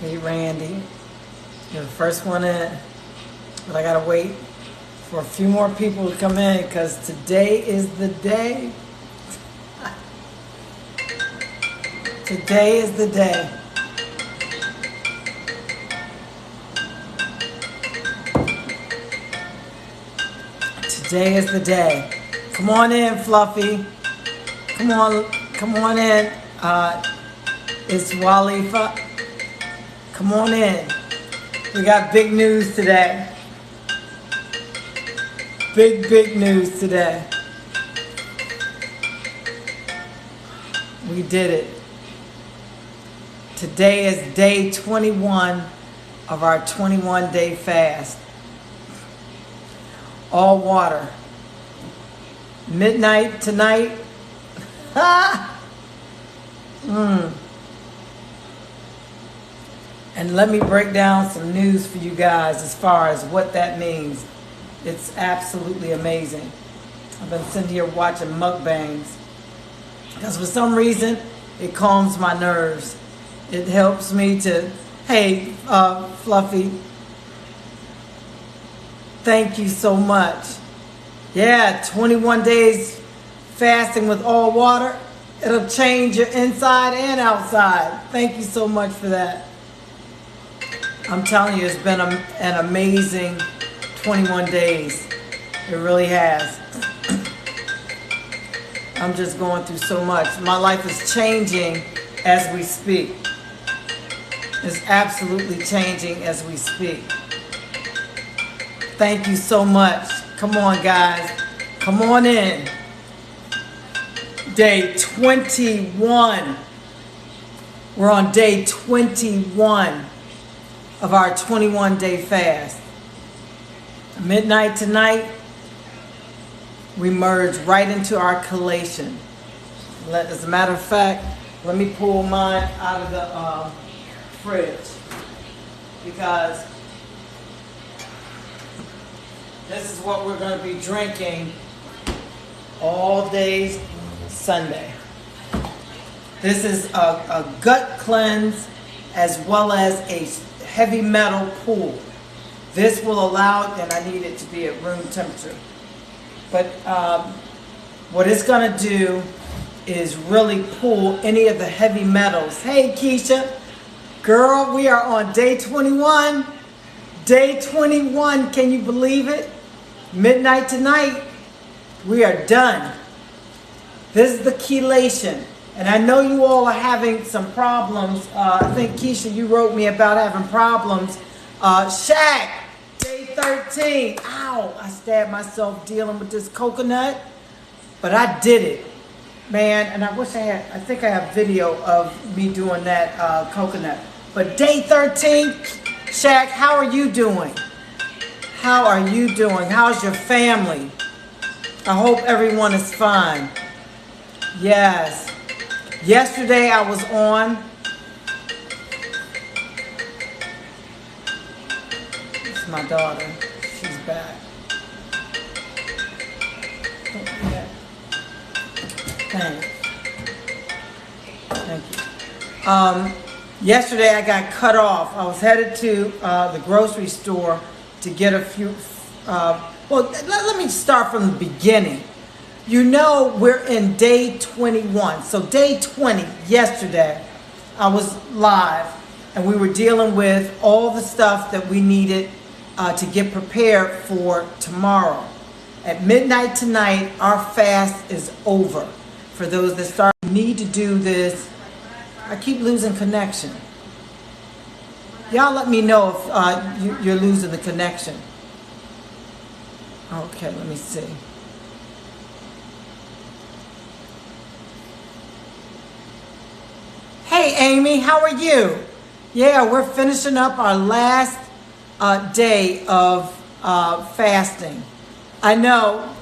Hey Randy, you're the first one in, but I gotta wait for a few more people to come in because today is the day. Today is the day. Today is the day. Come on in, Fluffy. Come on in. It's Walifa. Come on in. We got big news today. Big news today. We did it. Today is day 21 of our 21-day fast. All water. Midnight tonight. And let me break down some news for you guys as far as what that means. It's absolutely amazing. I've been sitting here watching mukbangs because for some reason it calms my nerves. It helps me to, hey, Fluffy, thank you so much. Yeah, 21 days fasting with all water. It'll change your inside and outside. Thank you so much for that. I'm telling you, it's been an amazing 21 days. It really has. I'm just going through so much. My life is changing as we speak. It's absolutely changing as we speak. Thank you so much. Come on, guys. Come on in. Day 21. We're on day 21 of our 21-day fast. Midnight tonight, we merge right into our collation. As a matter of fact, let me pull mine out of the fridge because this is what we're going to be drinking all day Sunday. This is a gut cleanse as well as a heavy metal pool. This will allow, and I need it to be at room temperature, but what it's going to do is really pull any of the heavy metals. Hey Keisha, girl, we are on day 21. Day 21, can you believe it? Midnight tonight, we are done. This is the chelation. And I know you all are having some problems. I think, Keisha, you wrote me about having problems. Shaq, day 13. Ow, I stabbed myself dealing with this coconut. But I did it, man. And I wish I think I have video of me doing that coconut. But day 13, Shaq, how are you doing? How are you doing? How's your family? I hope everyone is fine. Yes. Yesterday I was on. It's my daughter. She's back. Don't do that. Thanks. Thank you. Yesterday I got cut off. I was headed to the grocery store to get a few. Let me start from the beginning. You know we're in day 21. So day 20, yesterday, I was live and we were dealing with all the stuff that we needed to get prepared for tomorrow. At midnight tonight, our fast is over. For those that need to do this, I keep losing connection. Y'all let me know if you're losing the connection. Okay, let me see. Hey Amy, how are you? Yeah, we're finishing up our last day of fasting. I know.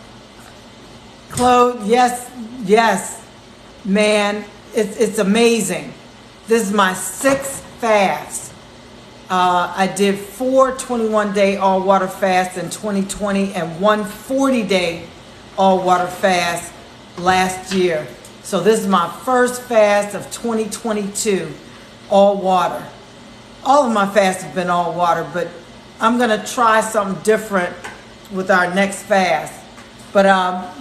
Claude, yes, man, it's amazing. This is my 6th fast. I did 4 21-day all water fasts in 2020 and 1 40-day all water fast last year. So this is my first fast of 2022, all water. all of my fasts have been all water, but I'm going to try something different with our next fast. But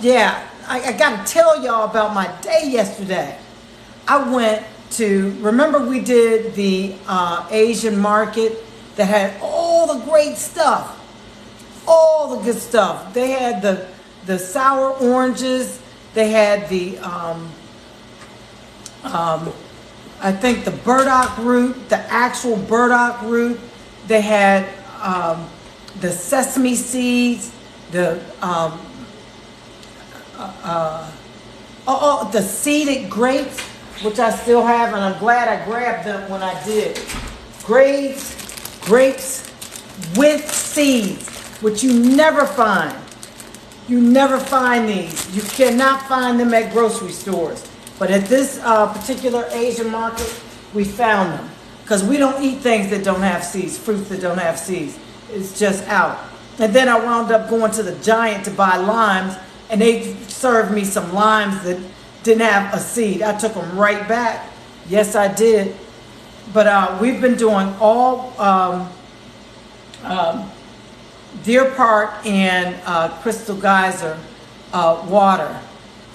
yeah, I got to tell y'all about my day yesterday. I went to, remember we did the Asian market that had all the great stuff, all the good stuff. They had the sour oranges, they had the, I think the burdock root, the actual burdock root. They had the sesame seeds, the seeded grapes, which I still have, and I'm glad I grabbed them when I did. Grapes with seeds, which you never find. You never find these. You cannot find them at grocery stores. But at this particular Asian market, we found them. Because we don't eat things that don't have seeds, fruits that don't have seeds. It's just out. And then I wound up going to the Giant to buy limes, and they served me some limes that didn't have a seed. I took them right back. Yes, I did. But we've been doing all Deer Park and Crystal Geyser water.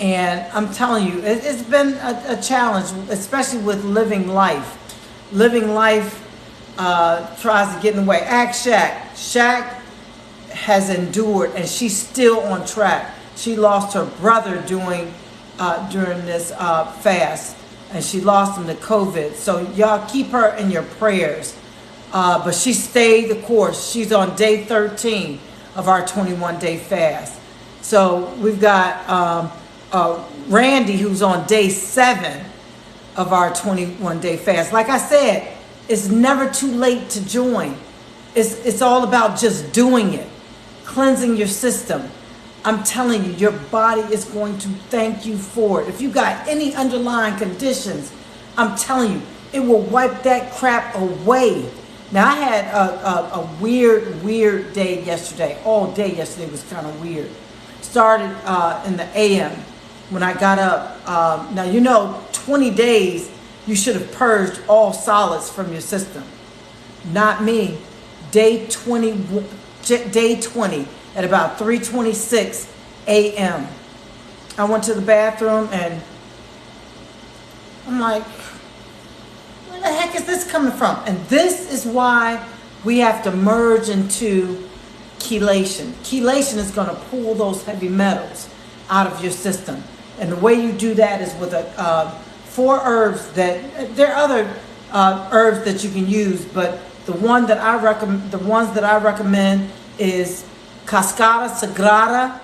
And I'm telling you, it's been a challenge, especially with living life. Living life tries to get in the way. Ask Shaq. Shaq has endured, and she's still on track. She lost her brother during this fast, and she lost him to COVID. So y'all keep her in your prayers. But she stayed the course. She's on day 13 of our 21-day fast. So we've got Randy, who's on day 7 of our 21-day fast. Like I said, it's never too late to join. It's all about just doing it, cleansing your system. I'm telling you, your body is going to thank you for it. If you got any underlying conditions, I'm telling you, it will wipe that crap away. Now, I had a weird day yesterday. All day yesterday was kind of weird. Started in the AM when I got up. Now, you know, 20 days, you should have purged all solids from your system. Not me. Day 20 at about 3:26 a.m. I went to the bathroom and I'm like, where the heck is this coming from? And this is why we have to merge into chelation. Chelation is going to pull those heavy metals out of your system. And the way you do that is with 4 herbs that, there are other herbs that you can use, but the ones that I recommend is Cascara Sagrada,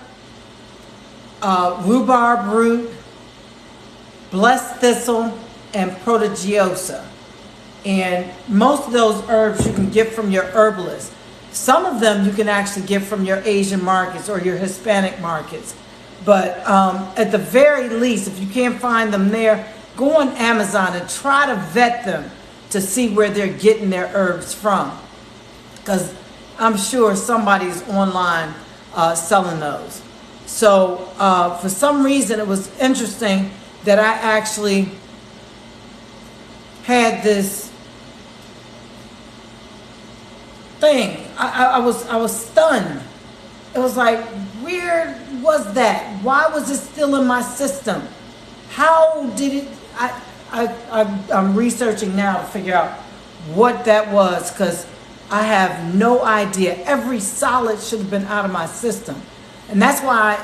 rhubarb root, blessed thistle, and prodigiosa. And most of those herbs you can get from your herbalist. Some of them you can actually get from your Asian markets or your Hispanic markets. But at the very least, if you can't find them there, go on Amazon and try to vet them to see where they're getting their herbs from. Because I'm sure somebody's online selling those. So for some reason, it was interesting that I actually had this thing. I was stunned. It was like, where was that? Why was it still in my system? How did it? I'm researching now to figure out what that was, because I have no idea. Every solid should have been out of my system. And that's why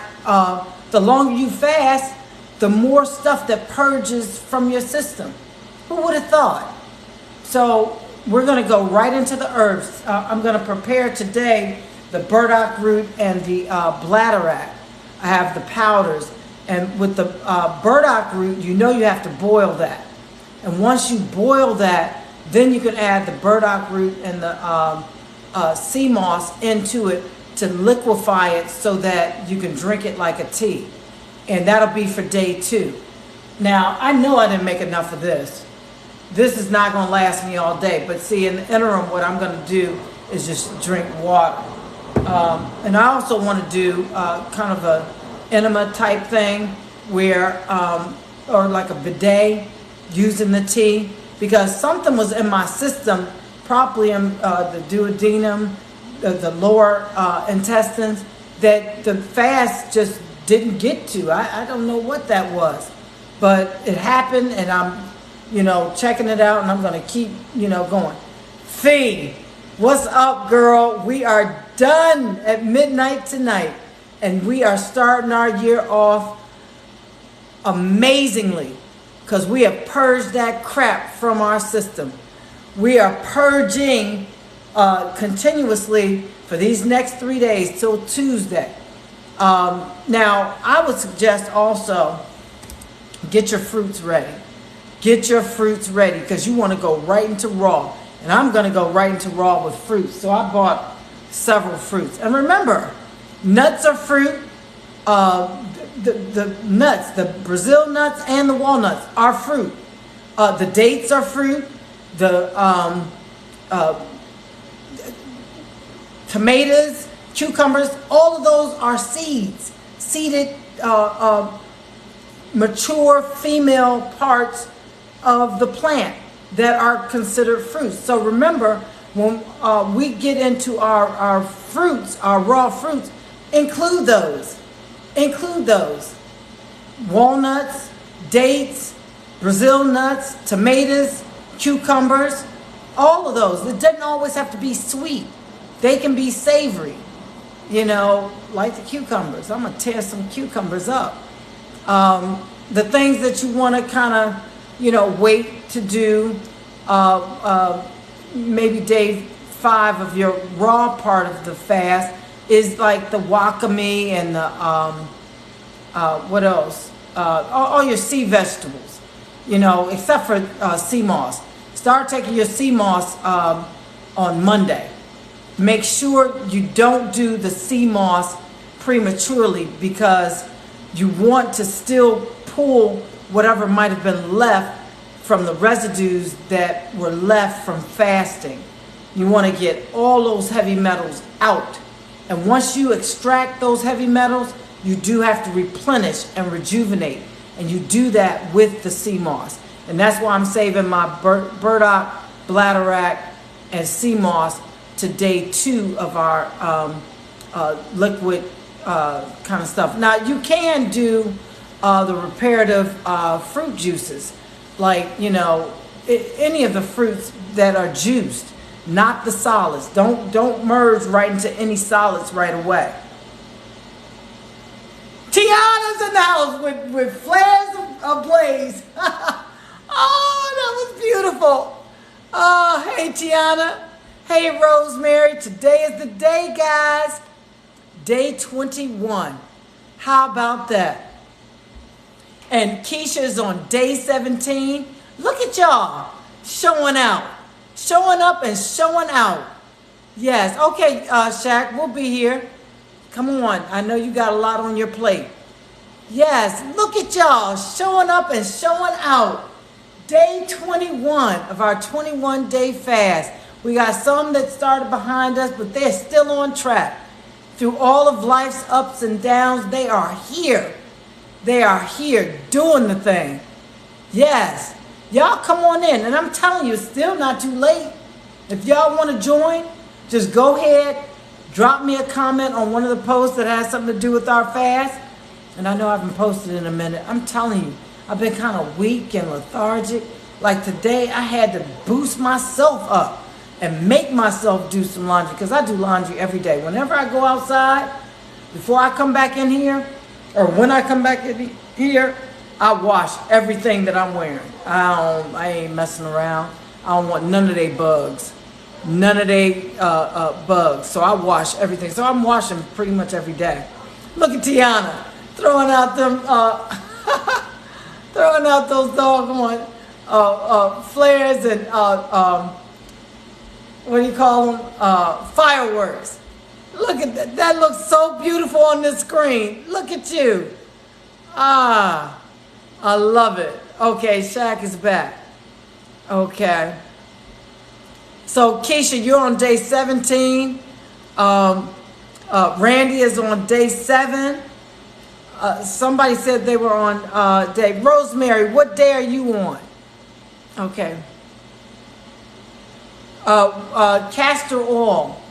the longer you fast, the more stuff that purges from your system. Who would have thought? So we're going to go right into the herbs. I'm going to prepare today the burdock root and the bladderwrack. I have the powders. And with the burdock root, you know you have to boil that. And once you boil that, then you can add the burdock root and the sea moss into it to liquefy it so that you can drink it like a tea. And that'll be for day 2. Now, I know I didn't make enough of this. This is not going to last me all day. But see, in the interim, what I'm going to do is just drink water. And I also want to do kind of a enema type thing where, or like a bidet using the tea, because something was in my system properly the duodenum, the lower intestines, that the fast just didn't get to. I don't know what that was, but it happened, and I'm, checking it out, and I'm going to keep, going. Fee, what's up, girl? We are done at midnight tonight, and we are starting our year off amazingly, because we have purged that crap from our system. We are purging continuously for these next 3 days till Tuesday. Now, I would suggest also get your fruits ready. Get your fruits ready, because you want to go right into raw. And I'm going to go right into raw with fruits. So I bought several fruits. And remember, nuts are fruit. The nuts, the Brazil nuts and the walnuts are fruit. The dates are fruit. The tomatoes, cucumbers, all of those are seeds. Seeded, mature female parts of the plant that are considered fruits. So remember, when we get into our fruits, our raw fruits, include those. Include those. Walnuts, dates, Brazil nuts, tomatoes, cucumbers, all of those. It doesn't always have to be sweet. They can be savory, like the cucumbers. I'm going to tear some cucumbers up. The things that you want to kind of, wait to do, maybe day 5 of your raw part of the fast is like the wakame and the, what else? All your sea vegetables, except for sea moss. Start taking your sea moss on Monday. Make sure you don't do the sea moss prematurely, because you want to still pull whatever might have been left from the residues that were left from fasting. You want to get all those heavy metals out. And once you extract those heavy metals, you do have to replenish and rejuvenate. And you do that with the sea moss. And that's why I'm saving my burdock, bladderwrack, and sea moss to day 2 of our liquid kind of stuff. Now, you can do the reparative fruit juices, like, any of the fruits that are juiced, not the solids. Don't merge right into any solids right away. Tiana's in the house with flares ablaze. Oh, that was beautiful. Oh, hey, Tiana. Hey, Rosemary. Today is the day, guys. Day 21. How about that? And Keisha is on day 17. Look at y'all showing out. Showing up and showing out. Yes. Okay, Shaq, we'll be here. Come on. I know you got a lot on your plate. Yes. Look at y'all showing up and showing out. Day 21 of our 21-day fast. We got some that started behind us, but they're still on track. Through all of life's ups and downs, they are here. They are here doing the thing. Yes. Y'all come on in. And I'm telling you, it's still not too late. If y'all want to join, just go ahead, drop me a comment on one of the posts that has something to do with our fast. And I know I haven't posted in a minute. I'm telling you, I've been kind of weak and lethargic. Like today, I had to boost myself up and make myself do some laundry, because I do laundry every day. Whenever I go outside, before I come back in here, or when I come back in here, I wash everything that I'm wearing. I ain't messing around. I don't want none of they bugs. None of they bugs. So I wash everything. So I'm washing pretty much every day. Look at Tiana throwing out them, throwing out those doggone flares and what do you call them? Fireworks. Look at that. That looks so beautiful on this screen. Look at you. Ah, I love it. Okay, Shaq is back. Okay. So, Keisha, you're on day 17. Randy is on day 7. Somebody said they were on day. Rosemary, what day are you on? Okay. Castor oil.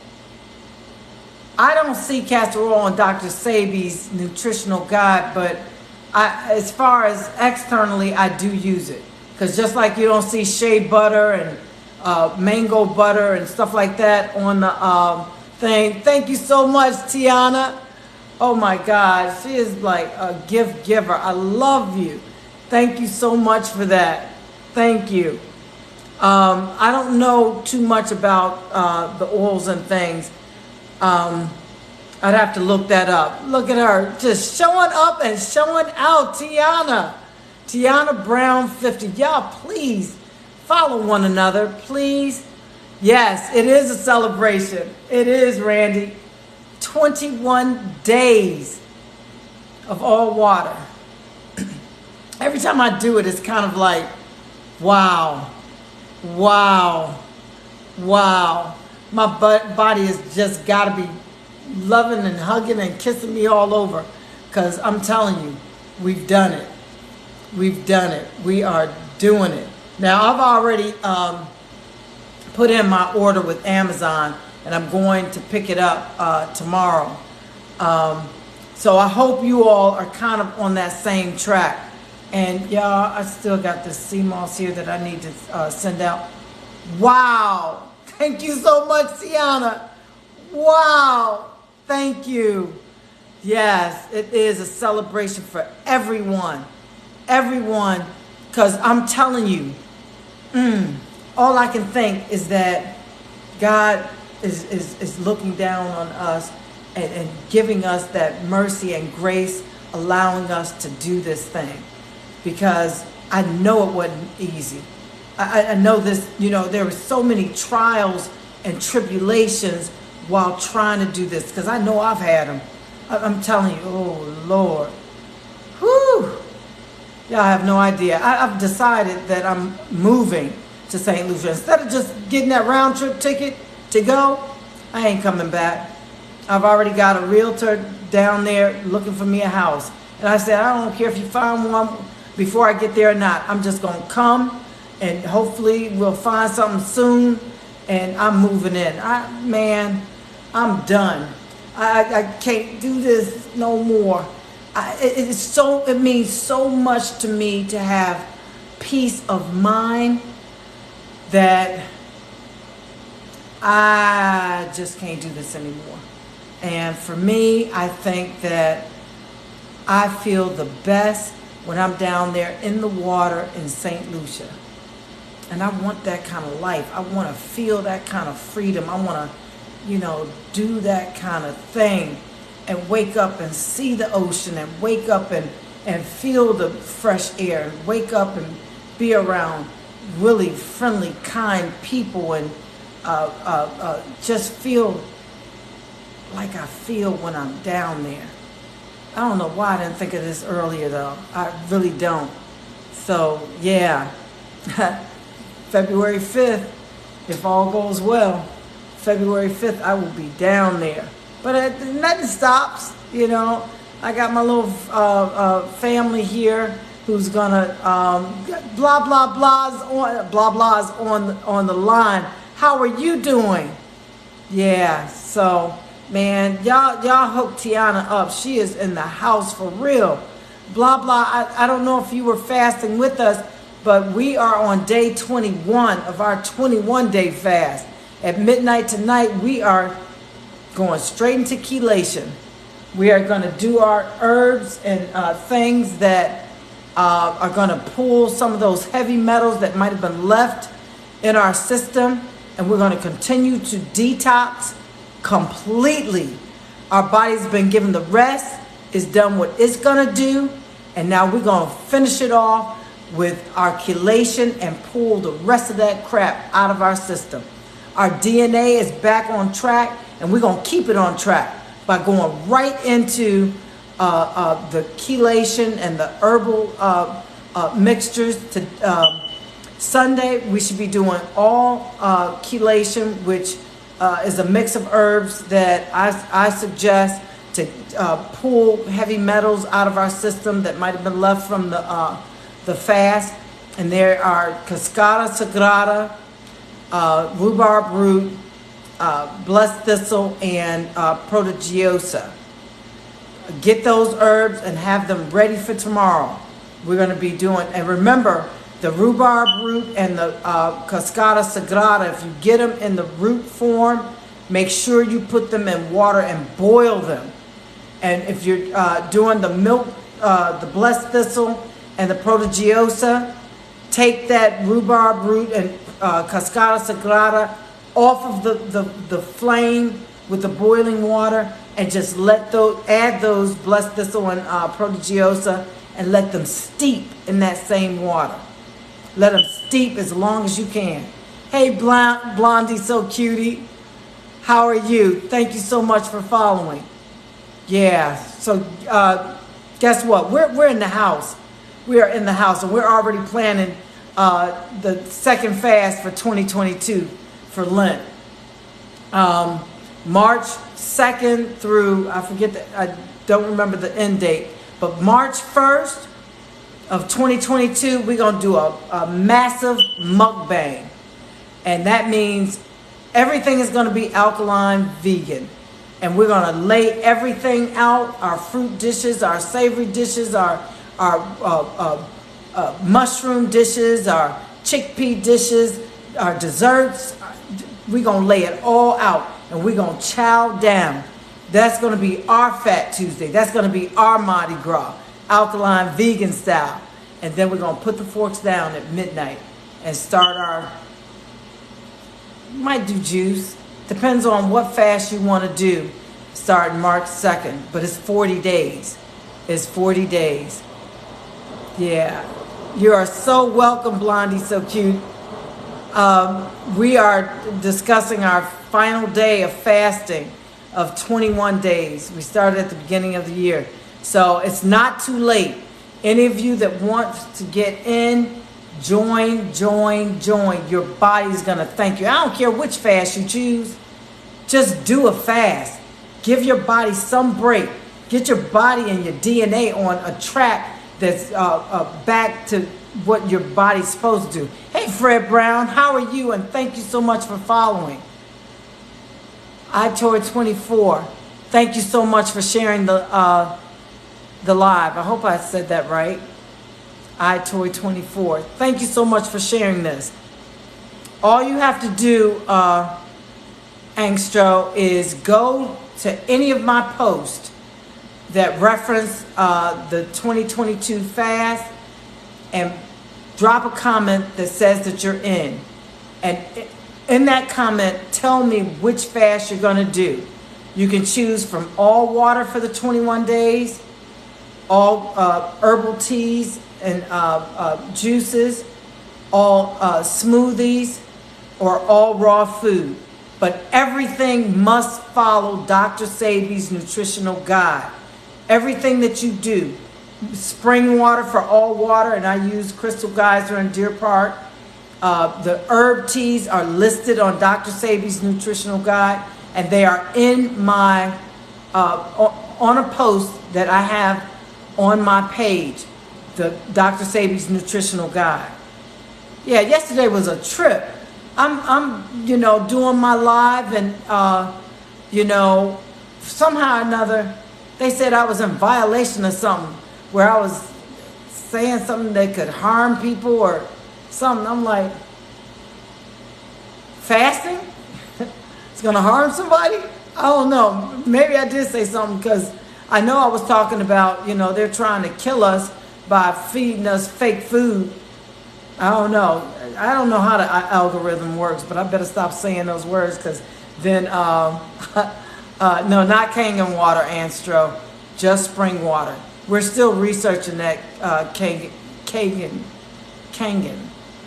I don't see castor oil on Dr. Sabi's nutritional guide, but as far as externally, I do use it. Because just like you don't see shea butter and mango butter and stuff like that on the thing. Thank you so much, Tiana. Oh my God, she is like a gift giver. I love you. Thank you so much for that. Thank you. I don't know too much about the oils and things. I'd have to look that up. Look at her, just showing up and showing out. Tiana Brown 50. Y'all, please follow one another, please. Yes, it is a celebration. It is, Randy. 21 days of all water. Every time I do it, it's kind of like, wow. Wow. Wow. My body has just got to be loving and hugging and kissing me all over. Because I'm telling you, we've done it. We've done it. We are doing it. Now, I've already put in my order with Amazon, and I'm going to pick it up tomorrow. So I hope you all are kind of on that same track. And y'all, I still got this sea moss here that I need to send out. Wow. Thank you so much, Tiana. Wow. Thank you. Yes, it is a celebration for everyone. Everyone. Because I'm telling you, all I can think is that God is looking down on us and giving us that mercy and grace, allowing us to do this thing. Because I know it wasn't easy. I know this, there were so many trials and tribulations while trying to do this. Because I know I've had them. I'm telling you, oh Lord. Whew. Y'all have no idea. I've decided that I'm moving to St. Lucia. Instead of just getting that round trip ticket to go, I ain't coming back. I've already got a realtor down there looking for me a house. And I said, I don't care if you find one before I get there or not. I'm just going to come, and hopefully we'll find something soon, and I'm moving in. Man, I'm done. I can't do this no more. It means so much to me to have peace of mind that I just can't do this anymore. And for me, I think that I feel the best when I'm down there in the water in St. Lucia. And I want that kind of life. I want to feel that kind of freedom. I want to, do that kind of thing and wake up and see the ocean and wake up and feel the fresh air and wake up and be around really friendly, kind people and just feel like I feel when I'm down there. I don't know why I didn't think of this earlier, though. I really don't. So, yeah. February 5th, if all goes well, February 5th, I will be down there. But nothing stops, I got my little family here who's going to blah, blah, blah's on the line. How are you doing? Yeah, so... Man, y'all hook Tiana up. She is in the house for real. Blah, blah. I don't know if you were fasting with us, but we are on day 21 of our 21-day fast. At midnight tonight, we are going straight into chelation. We are going to do our herbs and things that are going to pull some of those heavy metals that might have been left in our system. And we're going to continue to detox completely. Our body's been given the rest. It's done what it's going to do. And now we're going to finish it off with our chelation and pull the rest of that crap out of our system. Our DNA is back on track, and we're going to keep it on track by going right into the chelation and the herbal mixtures. Sunday, we should be doing all chelation, which is a mix of herbs that I suggest to pull heavy metals out of our system that might have been left from the fast. And there are Cascara Sagrada, rhubarb root, blessed thistle, and protegiosa. Get those herbs and have them ready for tomorrow. We're going to be doing, and remember, the rhubarb root and the cascada sagrada, if you get them in the root form, make sure you put them in water and boil them. And if you're doing the milk, the blessed thistle and the protegiosa, take that rhubarb root and cascada sagrada off of the flame with the boiling water, and just add those blessed thistle and protegiosa and let them steep in that same water. Let them steep as long as you can. Hey, Blondie, so cutie. How are you? Thank you so much for following. Yeah, so guess what? We're in the house. We are in the house, and we're already planning the second fast for 2022 for Lent. March 2nd through, I don't remember the end date, but March 1st of 2022, we're going to do a massive mukbang. And that means everything is going to be alkaline vegan. And we're going to lay everything out, our fruit dishes, our savory dishes, our mushroom dishes, our chickpea dishes, our desserts. We're going to lay it all out, and we're going to chow down. That's going to be our Fat Tuesday. That's going to be our Mardi Gras, alkaline vegan style. And then we're going to put the forks down at midnight and start might do juice. Depends on what fast you want to do. Starting March 2nd, but it's 40 days. It's 40 days. Yeah. You are so welcome, Blondie, so cute. We are discussing our final day of fasting of 21 days. We started at the beginning of the year. So it's not too late. Any of you that want to get in, join. Your body's going to thank you. I don't care which fast you choose. Just do a fast. Give your body some break. Get your body and your DNA on a track that's back to what your body's supposed to do. Hey, Fred Brown, how are you? And thank you so much for following. iToy24, thank you so much for sharing the live. I hope I said that right. iToy24, thank you so much for sharing this. All you have to do, Angstro, is go to any of my posts that reference the 2022 fast and drop a comment that says that you're in. And in that comment, tell me which fast you're going to do. You can choose from all water for the 21 days, all herbal teas and juices, all smoothies, or all raw food. But everything must follow Dr. Sabi's nutritional guide. Everything that you do, spring water for all water, and I use Crystal Geyser in Deer Park. The herb teas are listed on Dr. Sabi's nutritional guide, and they are in my, on a post that I have on my page, the Dr. Sabi's nutritional guide. Yeah, yesterday was a trip. I'm doing my live, and, somehow or another, they said I was in violation of something, where I was saying something that could harm people or something. I'm like, fasting? It's going to harm somebody? I don't know. Maybe I did say something, because I know I was talking about, they're trying to kill us by feeding us fake food. I don't know. I don't know how the algorithm works, but I better stop saying those words, because then, no, not Kangen water, Anstro, just spring water. We're still researching that Kangen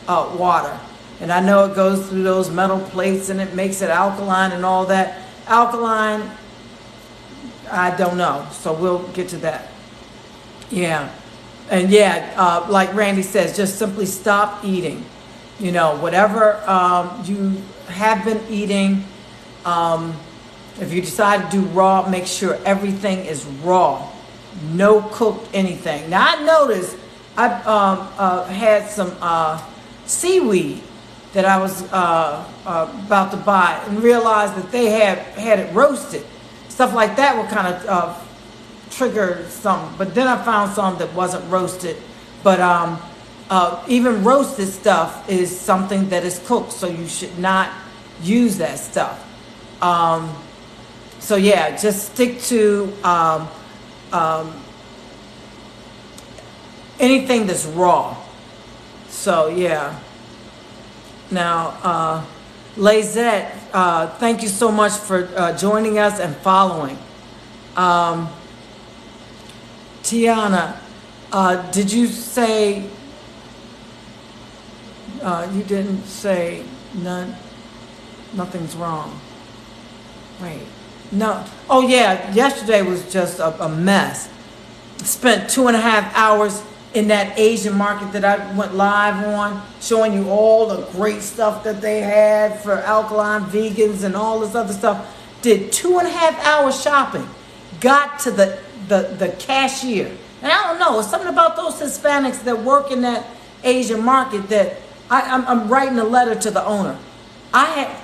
water. And I know it goes through those metal plates and it makes it alkaline and all that. Alkaline, I don't know. So we'll get to that. Yeah. And yeah, like Randy says, just simply stop eating. Whatever you have been eating, if you decide to do raw, make sure everything is raw. No cooked anything. Now I noticed I had some seaweed that I was about to buy, and realized that they had it roasted. Stuff like that would kind of trigger some. But then I found some that wasn't roasted. But even roasted stuff is something that is cooked, so you should not use that stuff. So yeah, just stick to anything that's raw. So yeah. Now, Lazette, thank you so much for joining us and following. Tiana, did you say, you didn't say nothing's wrong. Wait, no. Oh yeah, yesterday was just a mess. Spent 2.5 hours in that Asian market that I went live on, showing you all the great stuff that they had for alkaline vegans and all this other stuff. Did 2.5 hours shopping. Got to the cashier. And I don't know, it's something about those Hispanics that work in that Asian market that I'm writing a letter to the owner. Now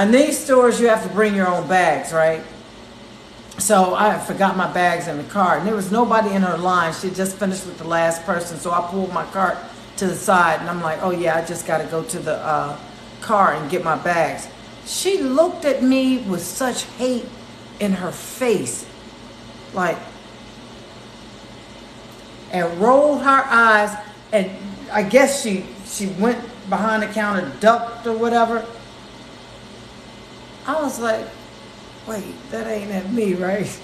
in these stores you have to bring your own bags, right? So I forgot my bags in the car, and there was nobody in her line. She had just finished with the last person, so I pulled my cart to the side, and I'm like, oh yeah, I just got to go to the car and get my bags. She looked at me with such hate in her face, like, and rolled her eyes, and I guess she went behind the counter, ducked or whatever. I was like, wait, that ain't at me, right?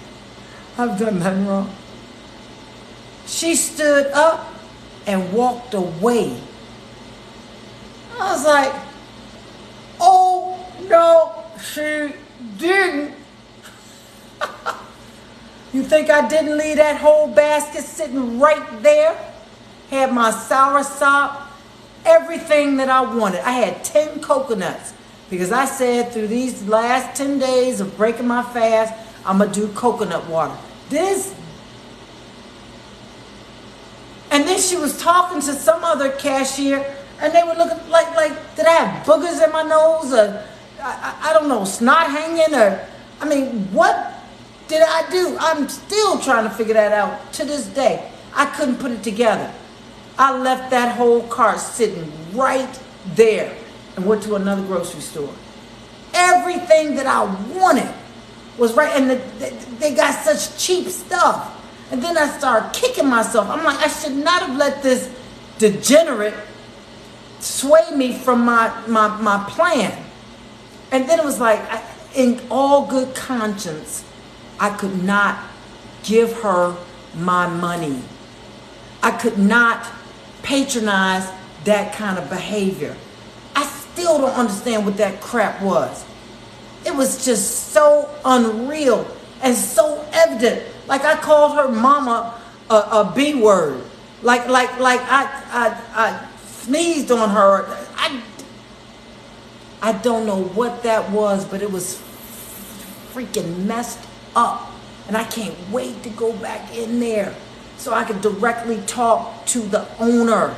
I've done nothing wrong. She stood up and walked away. I was like, oh, no, she didn't. You think I didn't leave that whole basket sitting right there? Had my soursop, everything that I wanted. I had 10 coconuts. Because I said through these last 10 days of breaking my fast, I'm going to do coconut water. And then she was talking to some other cashier, and they were looking like did I have boogers in my nose? Or, I don't know, snot hanging? Or, I mean, what did I do? I'm still trying to figure that out to this day. I couldn't put it together. I left that whole cart sitting right there. And went to another grocery store. Everything that I wanted was right, and they got such cheap stuff. And then I started kicking myself. I'm like, I should not have let this degenerate sway me from my plan. And then it was like, in all good conscience, I could not give her my money. I could not patronize that kind of behavior. Still don't understand what that crap was. It was just so unreal and so evident. Like I called her mama a B word. Like I sneezed on her. I don't know what that was, but it was freaking messed up. And I can't wait to go back in there so I can directly talk to the owner.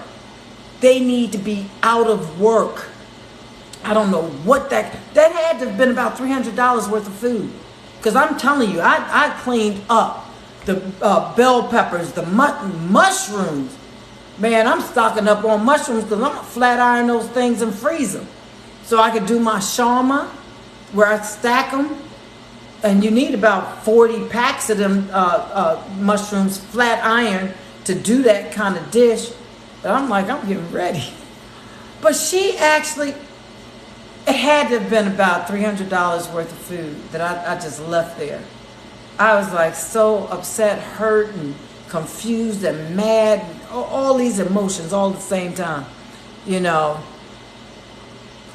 They need to be out of work. I don't know what that had to have been about $300 worth of food. Because I'm telling you, I cleaned up the bell peppers, the mushrooms. Man, I'm stocking up on mushrooms because I'm going to flat iron those things and freeze them. So I could do my shawarma where I stack them. And you need about 40 packs of them mushrooms flat iron to do that kind of dish. But I'm like, I'm getting ready. But she actually... It had to have been about $300 worth of food that I just left there. I was like so upset, hurt, and confused and mad, and all these emotions all at the same time, you know.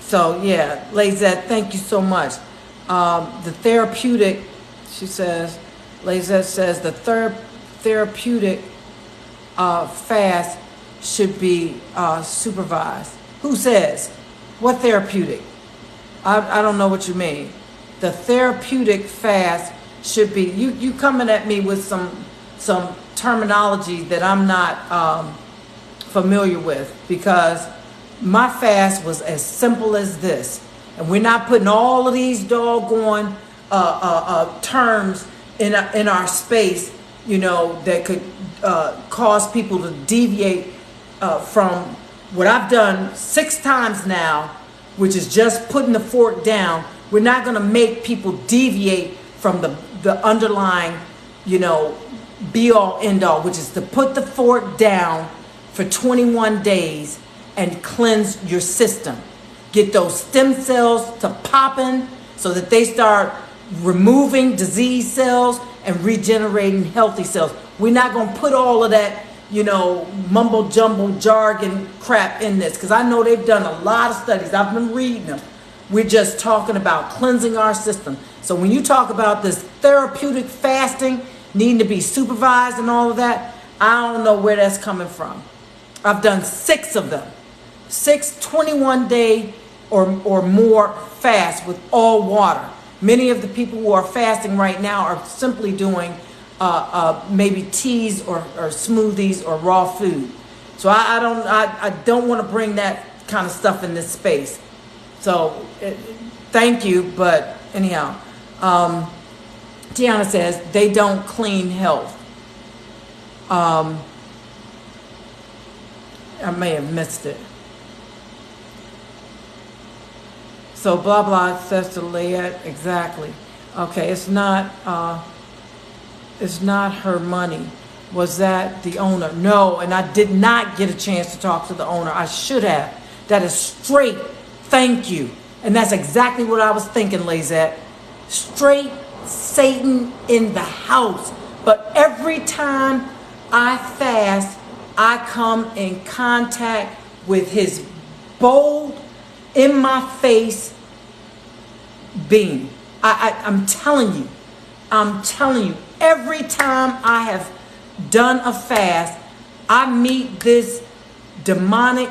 So yeah, Lazette, thank you so much. The therapeutic, she says, Lazette says the therapeutic fast should be supervised. Who says? What therapeutic? I don't know what you mean. The therapeutic fast should be, you coming at me with some terminology that I'm not familiar with, because my fast was as simple as this. And we're not putting all of these doggone terms in our space, that could cause people to deviate from what I've done 6 times now, which is just putting the fork down. We're not going to make people deviate from the underlying, be all end all, which is to put the fork down for 21 days and cleanse your system. Get those stem cells to popping so that they start removing disease cells and regenerating healthy cells. We're not going to put all of that, mumbo jumbo jargon crap in this, because I know they've done a lot of studies. I've been reading them. We're just talking about cleansing our system. So when you talk about this therapeutic fasting needing to be supervised and all of that, I don't know where that's coming from. I've done 6 of them. 6 21-day or more fasts with all water. Many of the people who are fasting right now are simply doing maybe teas or smoothies or raw food. So I don't want to bring that kind of stuff in this space. So thank you, but anyhow, Tiana says they don't clean health. I may have missed it. So blah blah says to Leah, exactly. Okay, it's not her money. Was that the owner? No, and I did not get a chance to talk to the owner. I should have. That is straight thank you. And that's exactly what I was thinking, Lazette. Straight Satan in the house. But every time I fast, I come in contact with his bold, in my face being. I'm telling you, every time I have done a fast, I meet this demonic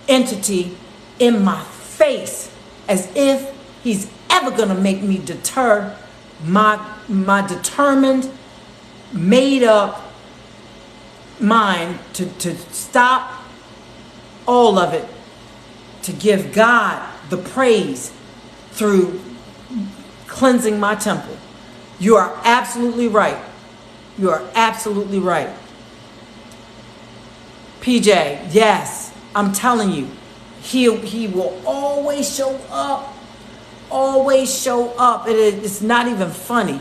entity in my face as if he's ever going to make me deter my determined, made up mind to stop all of it, to give God the praise through cleansing my temple. You are absolutely right. You are absolutely right. PJ, yes, I'm telling you, he will always show up. Always show up. It's not even funny.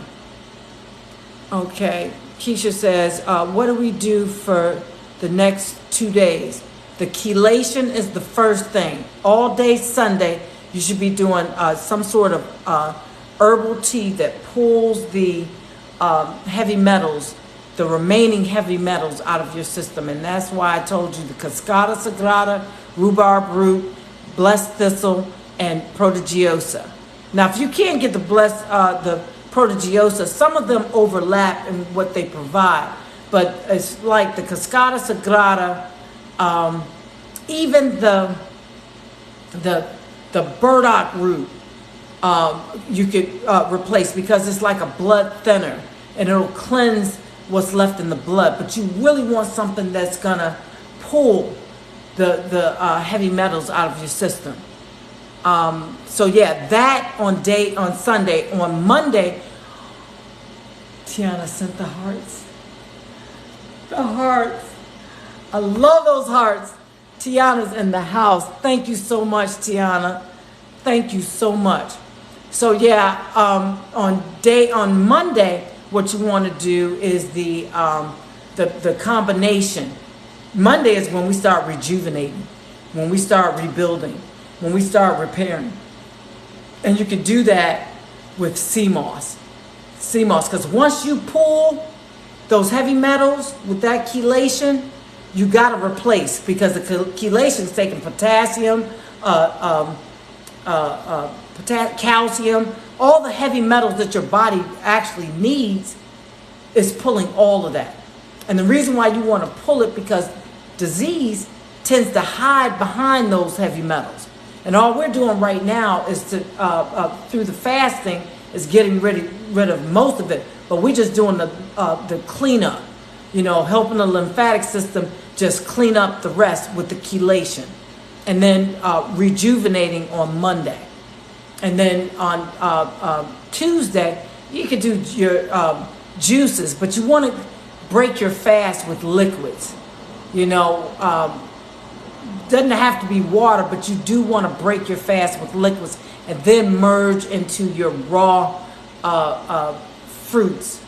Okay. Keisha says, what do we do for the next 2 days? The chelation is the first thing. All day Sunday, you should be doing some sort of herbal tea that pulls the heavy metals, the remaining heavy metals out of your system. And that's why I told you the Cascada Sagrada, rhubarb root, blessed thistle, and prodigiosa. Now, if you can't get the prodigiosa, some of them overlap in what they provide. But it's like the Cascada Sagrada, even the burdock root, you could replace, because it's like a blood thinner and it'll cleanse what's left in the blood. But you really want something that's gonna pull the heavy metals out of your system. So yeah, that on Sunday. On Monday, Tiana sent the hearts. The hearts. I love those hearts. Tiana's in the house. Thank you so much, Tiana. Thank you so much. So yeah, on Monday, what you want to do is the combination. Monday is when we start rejuvenating, when we start rebuilding, when we start repairing. And you can do that with sea moss. Sea moss, because once you pull those heavy metals with that chelation, you got to replace, because the chelation is taking potassium, calcium, all the heavy metals that your body actually needs is pulling all of that. And the reason why you want to pull it, because disease tends to hide behind those heavy metals. And all we're doing right now is to, through the fasting, is getting rid of most of it. But we're just doing the cleanup, helping the lymphatic system just clean up the rest with the chelation. and then rejuvenating on Monday. And then on Tuesday, you could do your juices, but you want to break your fast with liquids. You know, doesn't have to be water, but you do want to break your fast with liquids and then merge into your raw fruits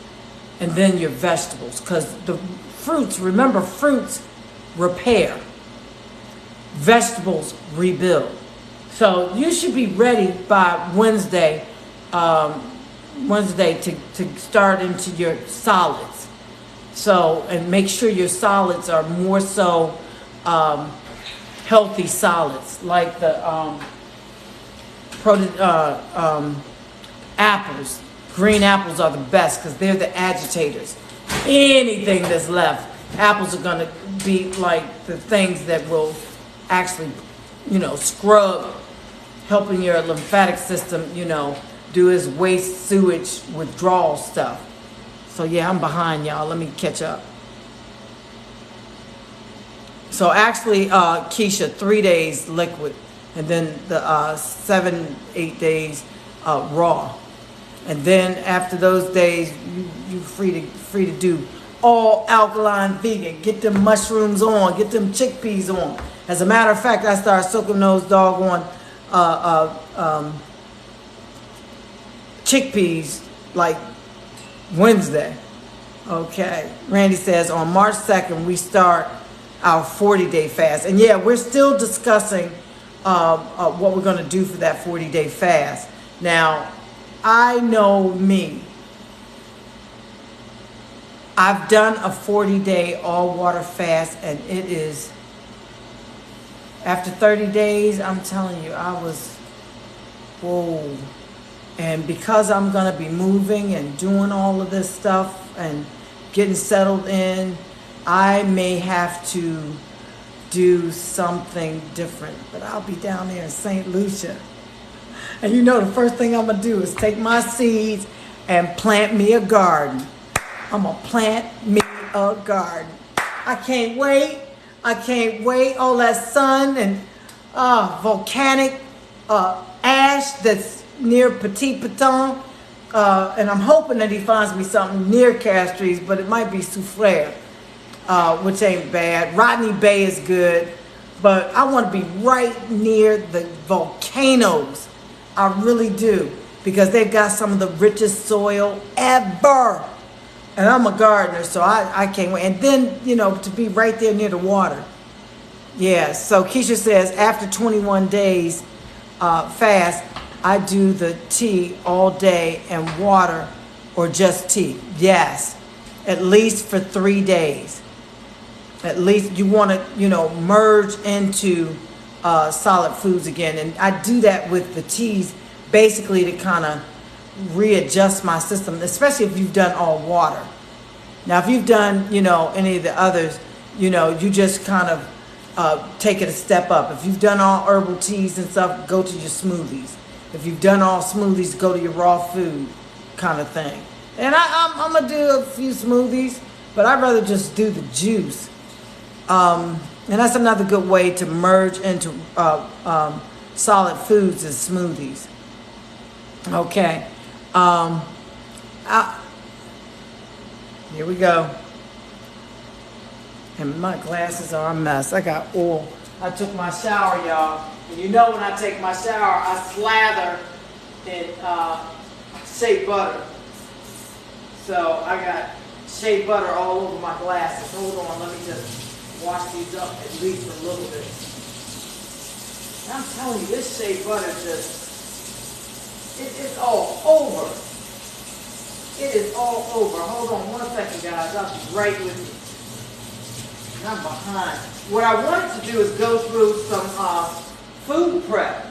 and then your vegetables. Because the fruits, remember, fruits repair, vegetables rebuild. So you should be ready by Wednesday, to start into your solids. So, and make sure your solids are more so healthy solids, like the apples. Green apples are the best because they're the agitators. Anything that's left, apples are going to be like the things that will actually, scrub, helping your lymphatic system, do its waste sewage withdrawal stuff. So yeah, I'm behind y'all. Let me catch up. So actually, Keisha, 3 days liquid, and then the 7-8 days raw, and then after those days, you free to do all alkaline vegan. Get them mushrooms on, get them chickpeas on. As a matter of fact, I started soaking those doggone chickpeas like Wednesday. Okay. Randy says on March 2nd, we start our 40-day fast. And yeah, we're still discussing what we're going to do for that 40-day fast. Now, I know me. I've done a 40-day all-water fast, and it is, after 30 days, I'm telling you, I was, whoa. And because I'm going to be moving and doing all of this stuff and getting settled in, I may have to do something different. But I'll be down there in St. Lucia. And the first thing I'm going to do is take my seeds and plant me a garden. I'm going to plant me a garden. I can't wait. I can't wait. All that sun and volcanic ash that's near Petit Piton. And I'm hoping that he finds me something near Castries, but it might be Souffleur, which ain't bad. Rodney Bay is good, but I want to be right near the volcanoes. I really do, because they've got some of the richest soil ever. And I'm a gardener, so I can't wait. And then, to be right there near the water. Yeah, so Keisha says, after 21 days fast, I do the tea all day and water or just tea. Yes, at least for 3 days. At least you want to, merge into solid foods again. And I do that with the teas basically to kind of readjust my system, especially if you've done all water. Now, if you've done, any of the others, you just kind of take it a step up. If you've done all herbal teas and stuff, go to your smoothies. If you've done all smoothies, go to your raw food kind of thing. And I'm going to do a few smoothies, but I'd rather just do the juice. And that's another good way to merge into solid foods is smoothies. Okay. Here we go. And my glasses are a mess. I got oil. I took my shower, y'all. And when I take my shower, I slather in shea butter. So I got shea butter all over my glasses. Hold on, let me just wash these up at least a little bit. And I'm telling you, this shea butter it's all over. It is all over. Hold on 1 second, guys. I'll be right with you. I'm behind. What I wanted to do is go through some food prep.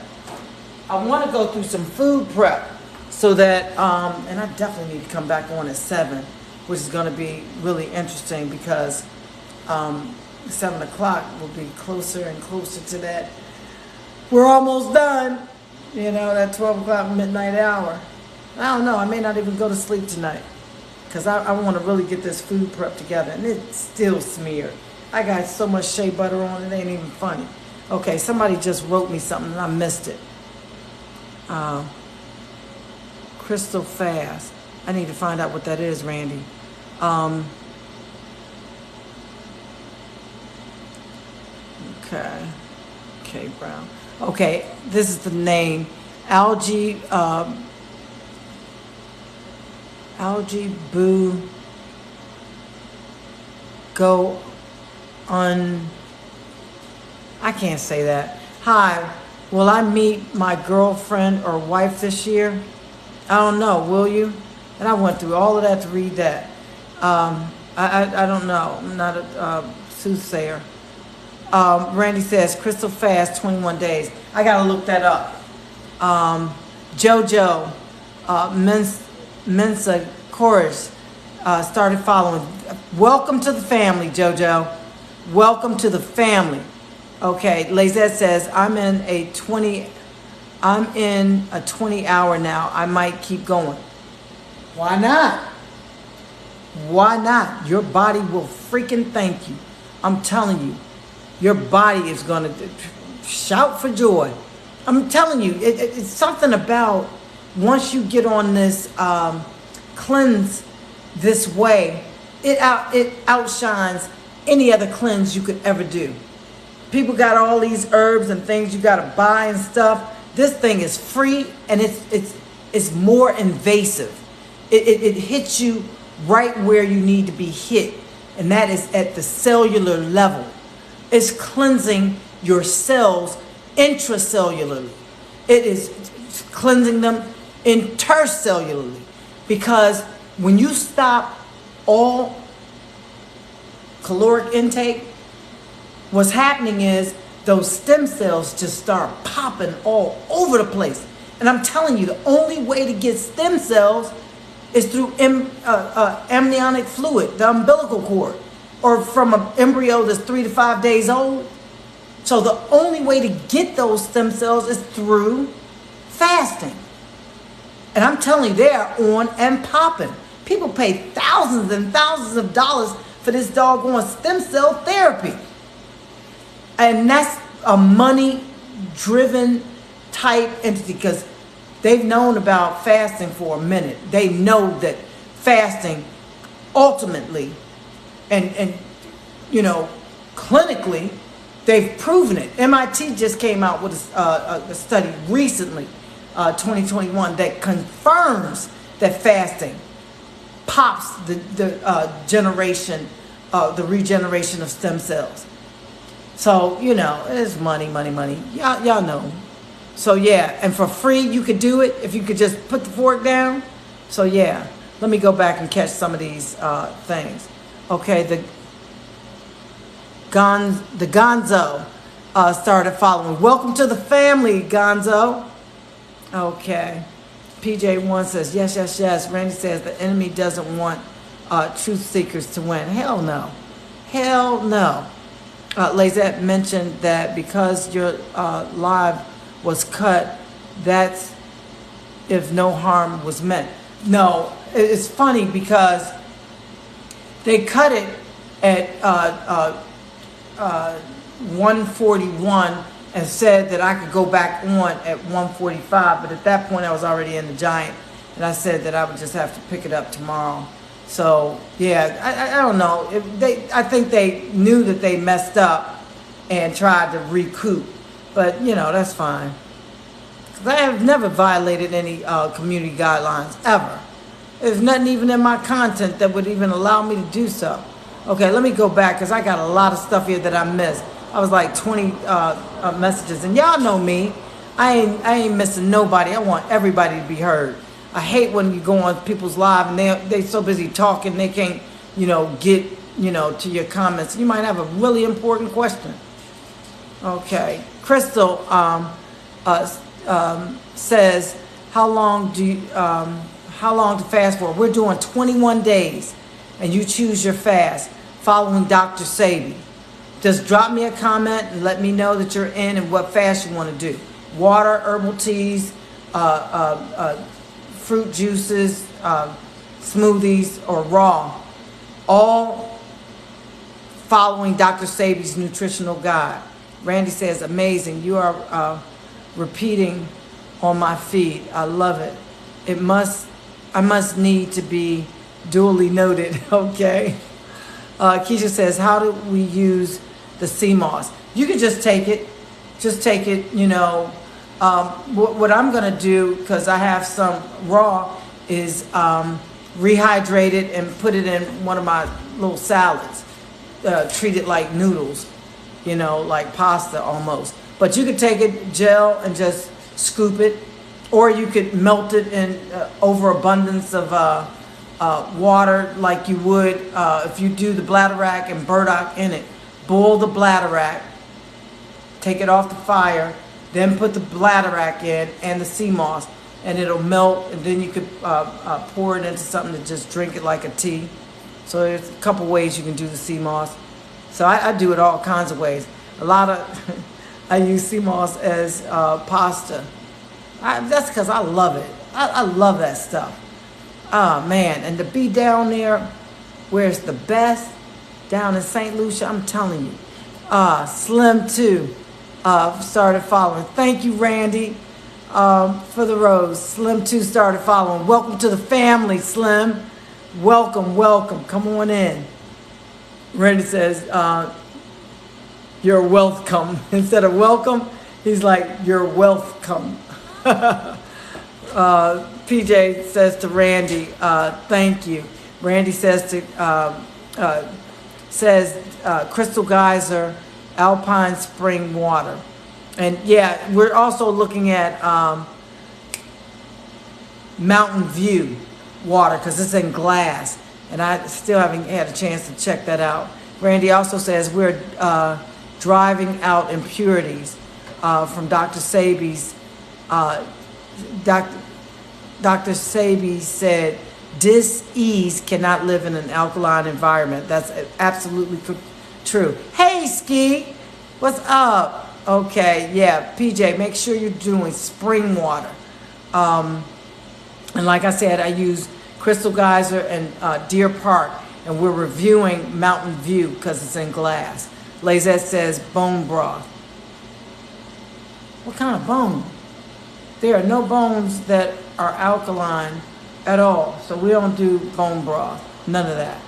I want to go through some food prep so that, and I definitely need to come back on at 7, which is going to be really interesting because 7 o'clock will be closer and closer to that. We're almost done. That 12 o'clock midnight hour. I don't know. I may not even go to sleep tonight because I want to really get this food prep together. And it's still smeared. I got so much shea butter on it ain't even funny. Okay, somebody just wrote me something and I missed it. Crystal fast. I need to find out what that is, Randy. Okay. Okay, Brown. Okay, this is the name. Algae boo go on. I can't say that. Hi, will I meet my girlfriend or wife this year? I don't know, will you? And I went through all of that to read that. I don't know. I'm not a soothsayer. Randy says, Crystal fast, 21 days. I got to look that up. Jojo Mensa Chorus started following. Welcome to the family, Jojo. Welcome to the family. Okay, Lazette says, I'm in a 20 hour now. I might keep going. Why not? Why not? Your body will freaking thank you. I'm telling you. Your body is going to shout for joy. I'm telling you, it's something about once you get on this cleanse this way, it outshines any other cleanse you could ever do. People got all these herbs and things you got to buy and stuff. This thing is free and it's more invasive. It hits you right where you need to be hit, and that is at the cellular level. It's cleansing your cells intracellularly. It is cleansing them intercellularly, because when you stop all caloric intake, what's happening is those stem cells just start popping all over the place. And I'm telling you, the only way to get stem cells is through amniotic fluid, the umbilical cord, or from an embryo that's 3 to 5 days old. So the only way to get those stem cells is through fasting. And I'm telling you, they are on and popping. People pay thousands and thousands of dollars for this doggone stem cell therapy. And that's a money-driven type entity, because they've known about fasting for a minute. They know that fasting ultimately and you know, clinically, they've proven it. MIT just came out with a study recently, 2021, that confirms that fasting pops the regeneration of stem cells. So, you know, it's money. Y'all know. So, yeah, and for free, you could do it if you could just put the fork down. So, yeah, let me go back and catch some of these things. Okay, the Gonzo started following. Welcome to the family, Gonzo. Okay. PJ1 says, yes. Randy says the enemy doesn't want truth seekers to win. Hell no. Lazette mentioned that because your live was cut, that's if no harm was meant. No, it's funny because they cut it at 141 and said that I could go back on at 145, but at that point I was already in the Giant, and I said that I would just have to pick it up tomorrow. So yeah, I don't know. I think they knew that they messed up and tried to recoup, but you know, that's fine. 'Cause I have never violated any community guidelines ever. There's nothing even in my content that would even allow me to do so. Okay, let me go back because I got a lot of stuff here that I missed. I was like 20 messages, and y'all know me. I ain't missing nobody. I want everybody to be heard. I hate when you go on people's live and they so busy talking they can't, you know, get, you know, to your comments. You might have a really important question. Okay, Crystal says, how long to fast for? We're doing 21 days, and you choose your fast following Dr. Sabi. Just drop me a comment and let me know that you're in and what fast you want to do. Water, herbal teas, fruit juices, smoothies, or raw. All following Dr. Sabi's nutritional guide. Randy says, amazing. You are repeating on my feed. I love it. I must need to be duly noted. Okay. Keisha says, how do we use the sea moss? You can just take it. Just take it, you know. What I'm going to do, because I have some raw, is rehydrate it and put it in one of my little salads. Treat it like noodles, you know, like pasta almost. But you could take it gel and just scoop it, or you could melt it in overabundance of water like you would if you do the bladderwrack and burdock in it. Boil the bladderwrack, take it off the fire, then put the bladderwrack in and the sea moss, and it'll melt, and then you could pour it into something to just drink it like a tea. So there's a couple ways you can do the sea moss. So I do it all kinds of ways. A lot of, I use sea moss as pasta. That's because I love it. I love that stuff. Oh man, and to be down there where it's the best, down in St. Lucia, I'm telling you. Slim too started following. Thank you, Randy, for the rose. Slim too started following. Welcome to the family, Slim. Welcome, welcome. Come on in. Randy says, you're welcome. Instead of welcome, he's like, you're welcome. PJ says to Randy, thank you. Randy says to Crystal Geyser, Alpine Spring Water. And yeah, we're also looking at Mountain View water because it's in glass, and I still haven't had a chance to check that out. Randy also says we're driving out impurities from Dr. Sabi's. Dr. Sabi said dis-ease cannot live in an alkaline environment. That's absolutely true. Hey, Ski, what's up? Okay, yeah, PJ, make sure you're doing spring water. And like I said, I use Crystal Geyser and Deer Park, and we're reviewing Mountain View because it's in glass. Lazette says bone broth. What kind of bone? There are no bones that are alkaline at all, so we don't do bone broth. None of that.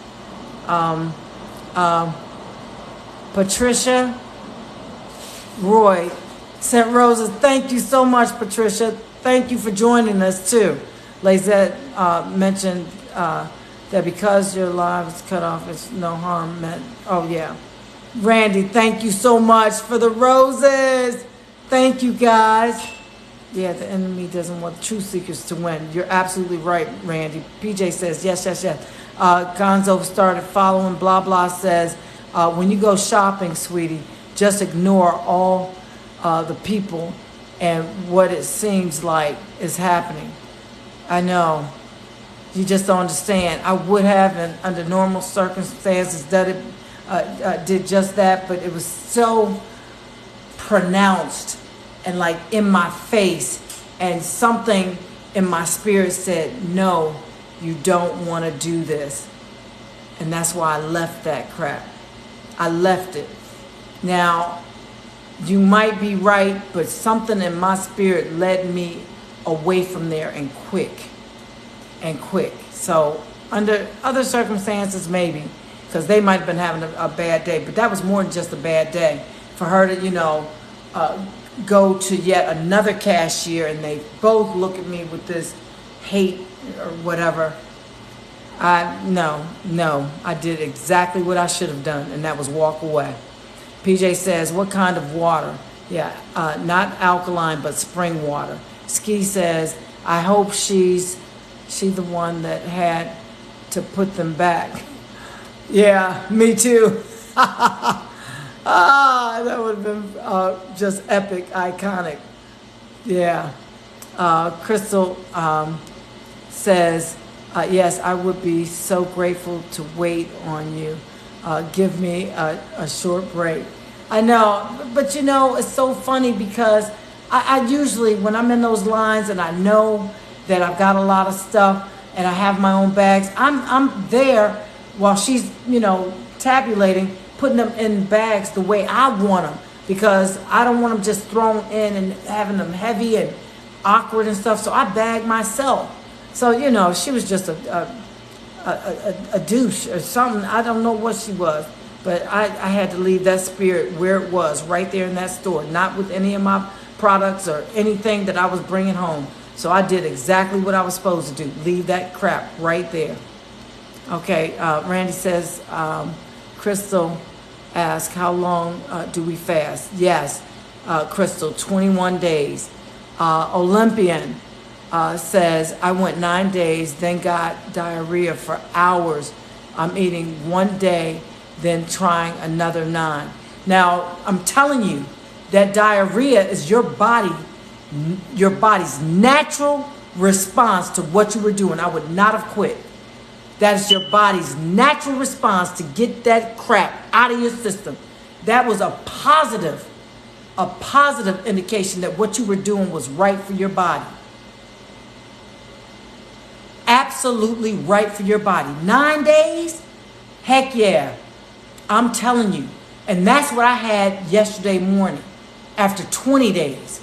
Patricia Roy sent roses. Thank you so much, Patricia. Thank you for joining us too. Lazette mentioned that because your live is cut off, it's no harm meant. Oh yeah. Randy, thank you so much for the roses. Thank you, guys. Yeah, the enemy doesn't want truth seekers to win. You're absolutely right, Randy. PJ says, yes, yes, yes. Gonzo started following. Blah, blah says, when you go shopping, sweetie, just ignore all the people and what it seems like is happening. I know. You just don't understand. I would have, and under normal circumstances, did just that, but it was so pronounced and like in my face, and something in my spirit said, no, you don't want to do this. And that's why I left that crap. I left it. Now, you might be right, but something in my spirit led me away from there and quick. So under other circumstances, maybe, because they might have been having a bad day, but that was more than just a bad day. For her to, go to yet another cashier and they both look at me with this hate or whatever. No, I did exactly what I should have done, and that was walk away. PJ says, what kind of water? Yeah, not alkaline, but spring water. Ski says, I hope she's the one that had to put them back. Yeah, me too. That would have been just epic, iconic. Yeah. Crystal says, yes, I would be so grateful to wait on you. Give me a short break. I know, but it's so funny because I usually, when I'm in those lines and I know that I've got a lot of stuff and I have my own bags, I'm there while she's, tabulating, putting them in bags the way I want them. because I don't want them just thrown in and having them heavy and awkward and stuff. So I bagged myself. So, you know, she was just a douche or something. I don't know what she was, but I had to leave that spirit where it was, right there in that store, not with any of my products or anything that I was bringing home. So I did exactly what I was supposed to do. Leave that crap right there. Okay, Randy says, Crystal asks, how long do we fast? Yes, Crystal, 21 days. Olympian says, I went 9 days, then got diarrhea for hours. I'm eating 1 day, then trying another 9. Now, I'm telling you, that diarrhea is your body's natural response to what you were doing. I would not have quit. That is your body's natural response to get that crap out of your system. That was a positive indication that what you were doing was right for your body. Absolutely right for your body. 9 days? Heck yeah. I'm telling you. And that's what I had yesterday morning after 20 days.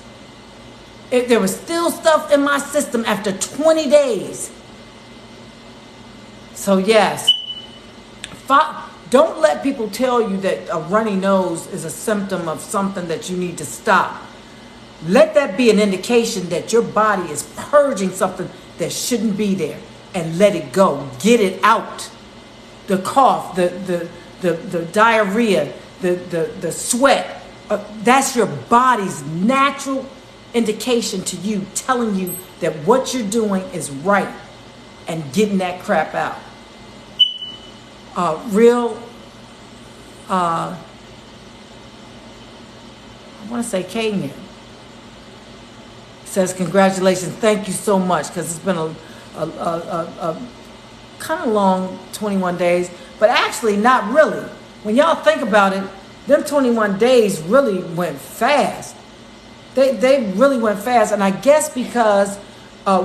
There was still stuff in my system after 20 days. So yes, don't let people tell you that a runny nose is a symptom of something that you need to stop. Let that be an indication that your body is purging something that shouldn't be there, and let it go. Get it out. The cough, the diarrhea, the sweat. That's your body's natural indication to you, telling you that what you're doing is right and getting that crap out. I want to say K-Man says, congratulations, thank you so much, because it's been a kind of long 21 days, but actually not really. When y'all think about it, them 21 days really went fast. They really went fast, and I guess because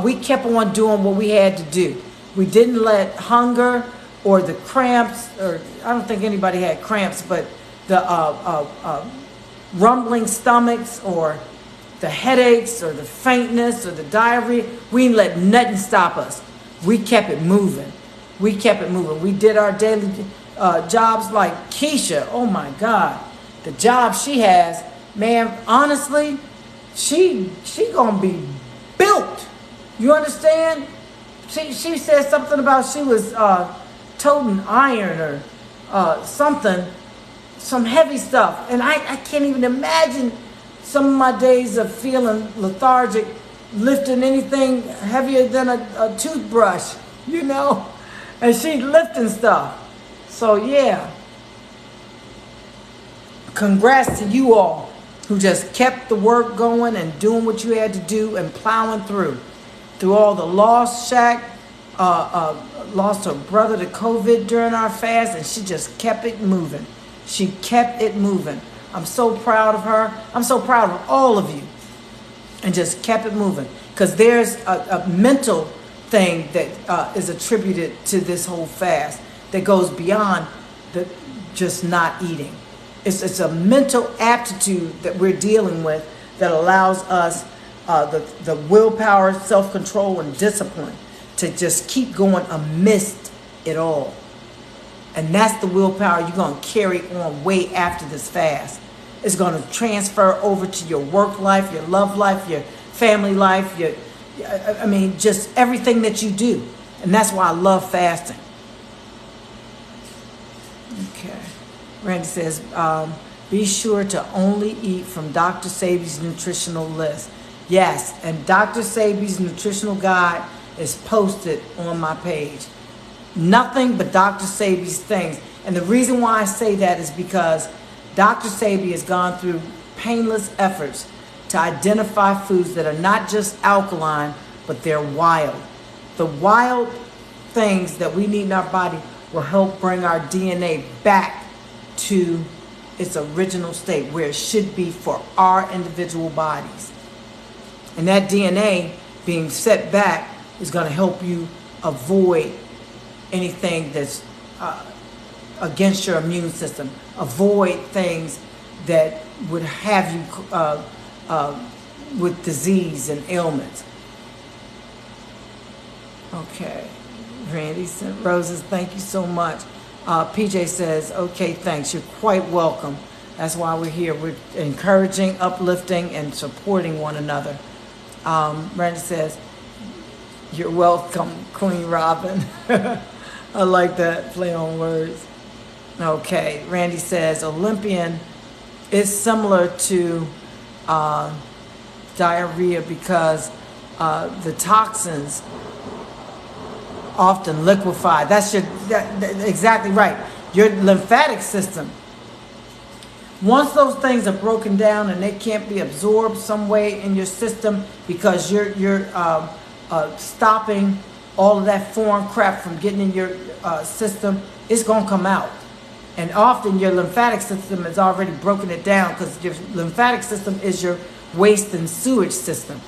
we kept on doing what we had to do. We didn't let hunger or the cramps, or I don't think anybody had cramps, but the rumbling stomachs or the headaches or the faintness or the diarrhea, we didn't let nothing stop us. We kept it moving. We kept it moving. We did our daily jobs like Keisha. Oh my God. The job she has, man, honestly, she gonna be built. You understand? She said something about she was toting iron or something, some heavy stuff. And I can't even imagine some of my days of feeling lethargic, lifting anything heavier than a toothbrush, you know? And she lifting stuff. So yeah. Congrats to you all who just kept the work going and doing what you had to do and plowing through all the loss. Shaq lost her brother to COVID during our fast, and she just kept it moving. She kept it moving. I'm so proud of her. I'm so proud of all of you. And just kept it moving. Because there's a mental thing that is attributed to this whole fast that goes beyond the just not eating. It's a mental aptitude that we're dealing with that allows us the willpower, self-control, and discipline to just keep going amidst it all. And that's the willpower you're going to carry on way after this fast. It's going to transfer over to your work life, your love life, your family life, just everything that you do. And that's why I love fasting. Okay. Randy says, be sure to only eat from Dr. Sabi's nutritional list. Yes, and Dr. Sabi's nutritional guide is posted on my page. Nothing but Dr. Sabi's things. And the reason why I say that is because Dr. Sabi has gone through painless efforts to identify foods that are not just alkaline, but they're wild. The wild things that we need in our body will help bring our DNA back to its original state, where it should be for our individual bodies. And that DNA being set back is going to help you avoid anything that's against your immune system. Avoid things that would have you with disease and ailments. Okay. Randy sent roses. Thank you so much. PJ says, okay, thanks. You're quite welcome. That's why we're here. We're encouraging, uplifting, and supporting one another. Randy says, you're welcome, Queen Robin. I like that play on words. Okay. Randy says, Olympian is similar to diarrhea because the toxins often liquefy. That's exactly right. Your lymphatic system. Once those things are broken down and they can't be absorbed some way in your system because you're stopping all of that foreign crap from getting in your system, it's going to come out. And often your lymphatic system has already broken it down because your lymphatic system is your waste and sewage system.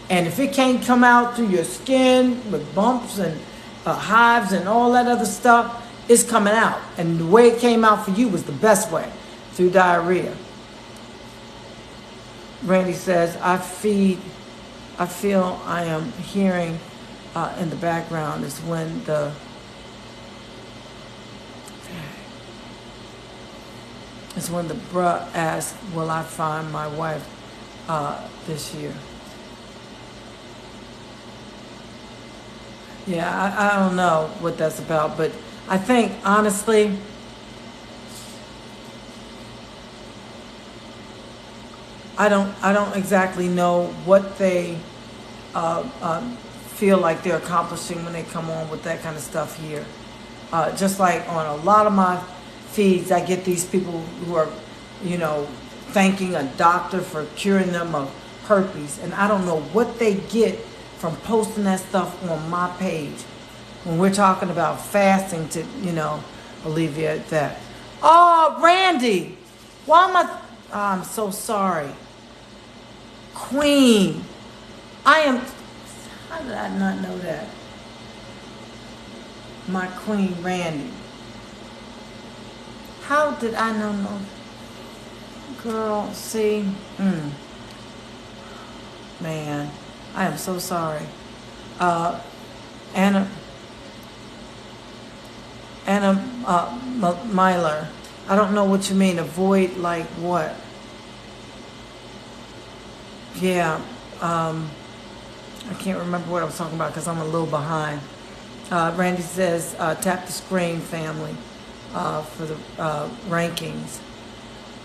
And if it can't come out through your skin with bumps and hives and all that other stuff, it's coming out. And the way it came out for you was the best way, through diarrhea. Randy says, I feel I am hearing in the background is when the bruh asked, will I find my wife this year? Yeah, I don't know what that's about, but I think, honestly, I don't exactly know what they feel like they're accomplishing when they come on with that kind of stuff here. Just like on a lot of my feeds, I get these people who are, thanking a doctor for curing them of herpes, and I don't know what they get from posting that stuff on my page when we're talking about fasting to, alleviate that. Oh, Randy, why am I? Oh, I'm so sorry. Queen, how did I not know that? My Queen Randy. How did I not know? Girl, see? Man, I am so sorry. Anna Myler, I don't know what you mean. Avoid like what? Yeah, I can't remember what I was talking about because I'm a little behind. Randy says, tap the screen, family, for the rankings.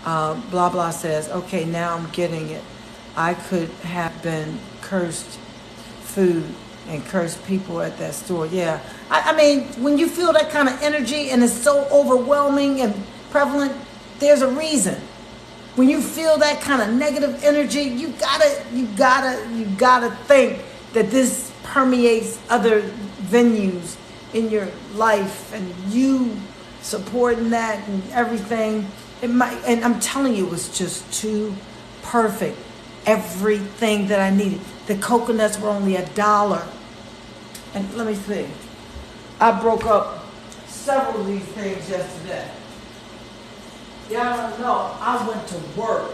Blah, blah says, okay, now I'm getting it. I could have been cursed food and cursed people at that store. Yeah, I mean, when you feel that kind of energy and it's so overwhelming and prevalent, there's a reason. When you feel that kind of negative energy, you gotta think that this permeates other venues in your life, and you supporting that and everything. It might, and I'm telling you, it was just too perfect. Everything that I needed. The coconuts were only $1. And let me see. I broke up several of these things yesterday. Y'all don't know, I went to work.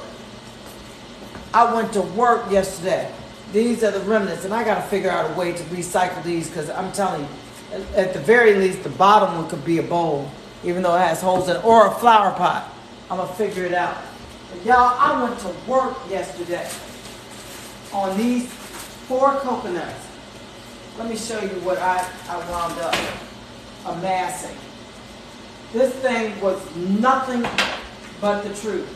I went to work yesterday. These are the remnants, and I got to figure out a way to recycle these because I'm telling you, at the very least, the bottom one could be a bowl, even though it has holes in it, or a flower pot. I'm going to figure it out. But y'all, I went to work yesterday on these 4 coconuts. Let me show you what I wound up amassing. This thing was nothing but the truth.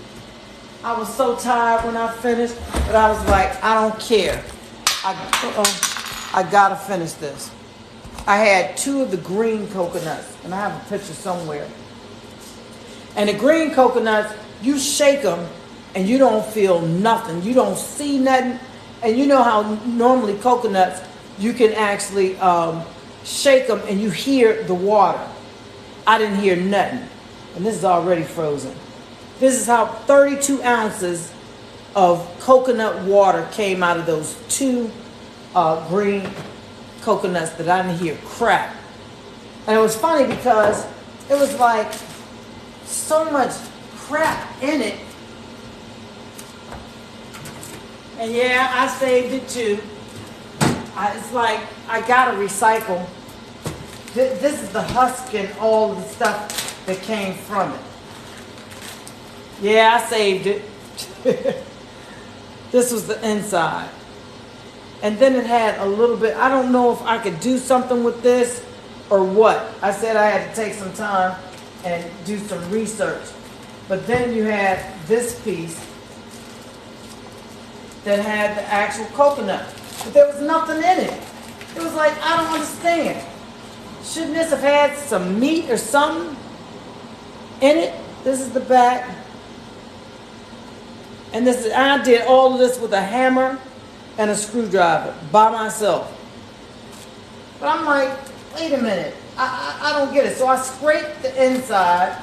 I was so tired when I finished, but I was like, I don't care. I gotta finish this. I had 2 of the green coconuts, and I have a picture somewhere. And the green coconuts, you shake them, and you don't feel nothing. You don't see nothing. And you know how normally coconuts, you can actually shake them, and you hear the water. I didn't hear nothing. And this is already frozen. This is how 32 ounces of coconut water came out of those 2 green coconuts that I didn't hear crack. And it was funny because it was like so much crap in it And yeah, I saved it too. It's like I gotta recycle. This is the husk and all the stuff that came from it. Yeah, I saved it. This was the inside. And then it had a little bit, I don't know if I could do something with this or what. I said I had to take some time and do some research. But then you had this piece that had the actual coconut. But there was nothing in it. It was like, I don't understand. Shouldn't this have had some meat or something in it? This is the back. And I did all of this with a hammer and a screwdriver by myself. But I'm like, wait a minute. I don't get it. So I scraped the inside.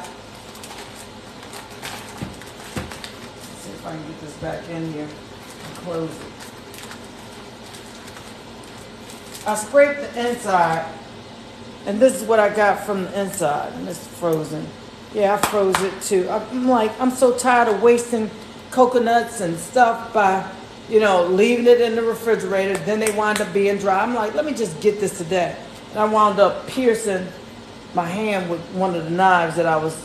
Let's see if I can get this back in here and close it. I scraped the inside, and this is what I got from the inside, and it's frozen. Yeah, I froze it too. I'm like, I'm so tired of wasting coconuts and stuff by, leaving it in the refrigerator. Then they wind up being dry. I'm like, let me just get this today. And I wound up piercing my hand with one of the knives that I was,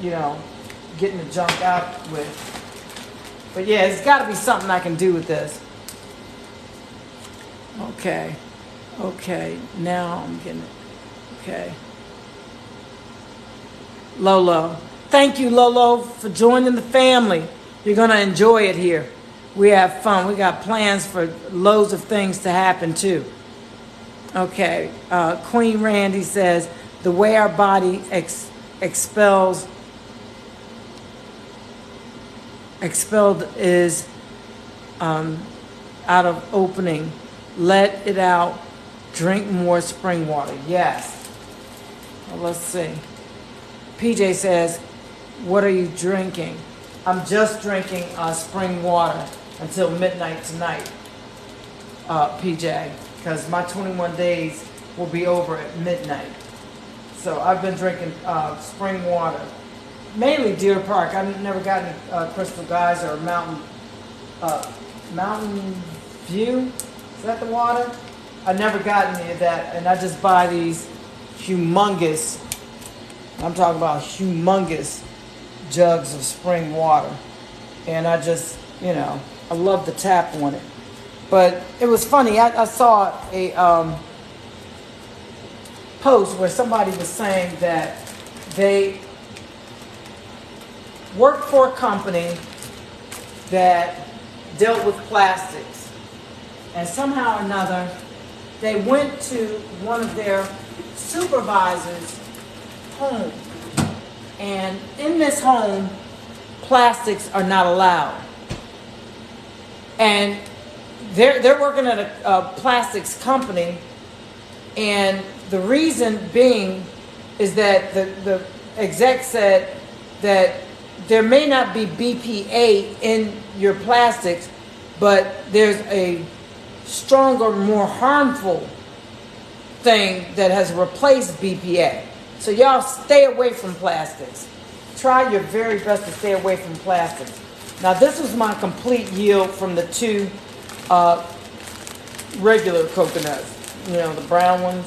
getting the junk out with. But yeah, it's got to be something I can do with this. Okay, now I'm getting it. Okay. Lolo. Thank you, Lolo, for joining the family. You're going to enjoy it here. We have fun. We got plans for loads of things to happen, too. Okay. Queen Randy says, the way our body expelled is out of opening. Let it out. Drink more spring water. Yes. Well, let's see. PJ says, what are you drinking? I'm just drinking spring water until midnight tonight, PJ, because my 21 days will be over at midnight. So I've been drinking spring water, mainly Deer Park. I've never gotten Crystal Geyser or Mountain View. Is that the water? I've never gotten any of that, and I just buy these humongous, I'm talking about humongous jugs of spring water. And I just, I love the tap on it. But it was funny, I saw a post where somebody was saying that they worked for a company that dealt with plastics. And somehow or another, they went to one of their supervisors' home. And in this home, plastics are not allowed. And they're working at a plastics company. And the reason being is that the exec said that there may not be BPA in your plastics, but there's a stronger, more harmful thing that has replaced BPA. So y'all stay away from plastics. Try your very best to stay away from plastics. Now this was my complete yield from the two regular coconuts. The brown ones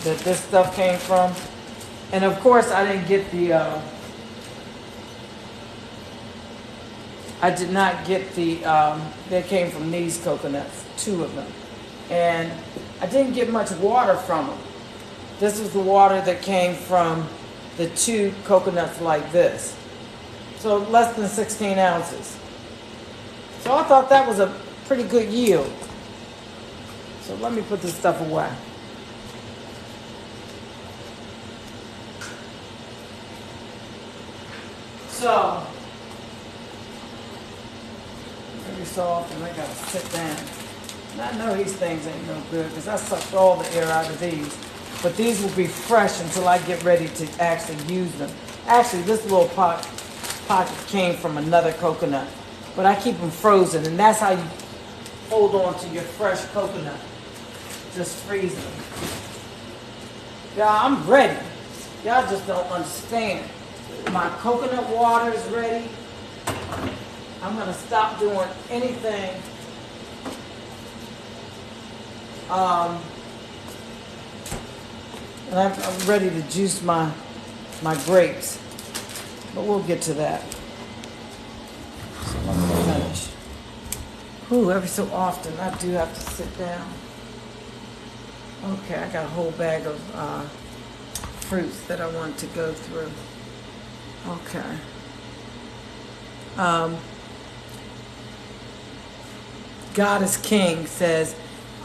that this stuff came from. And of course I didn't get they came from these coconuts, 2 of them. And I didn't get much water from them. This was the water that came from the 2 coconuts like this. So less than 16 ounces. So I thought that was a pretty good yield. So let me put this stuff away. So, very soft, and I gotta sit down. And I know these things ain't no good because I sucked all the air out of these. But these will be fresh until I get ready to actually use them. Actually, this little pocket came from another coconut. But I keep them frozen, and that's how you hold on to your fresh coconut. Just freeze them. Y'all, I'm ready. Y'all just don't understand. My coconut water is ready. I'm going to stop doing anything And I'm ready to juice my grapes, but we'll get to that. So let me finish. Ooh, every so often I do have to sit down. Okay, I got a whole bag of fruits that I want to go through. Okay. God is King says,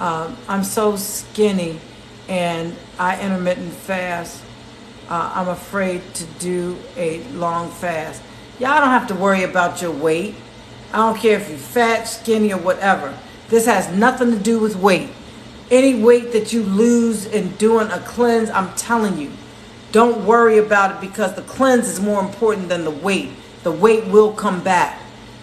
I'm so skinny and I intermittent fast. I'm afraid to do a long fast. Y'all don't have to worry about your weight. I don't care if you're fat, skinny, or whatever. This has nothing to do with weight. Any weight that you lose in doing a cleanse, I'm telling you, don't worry about it, because the cleanse is more important than the weight. The weight will come back.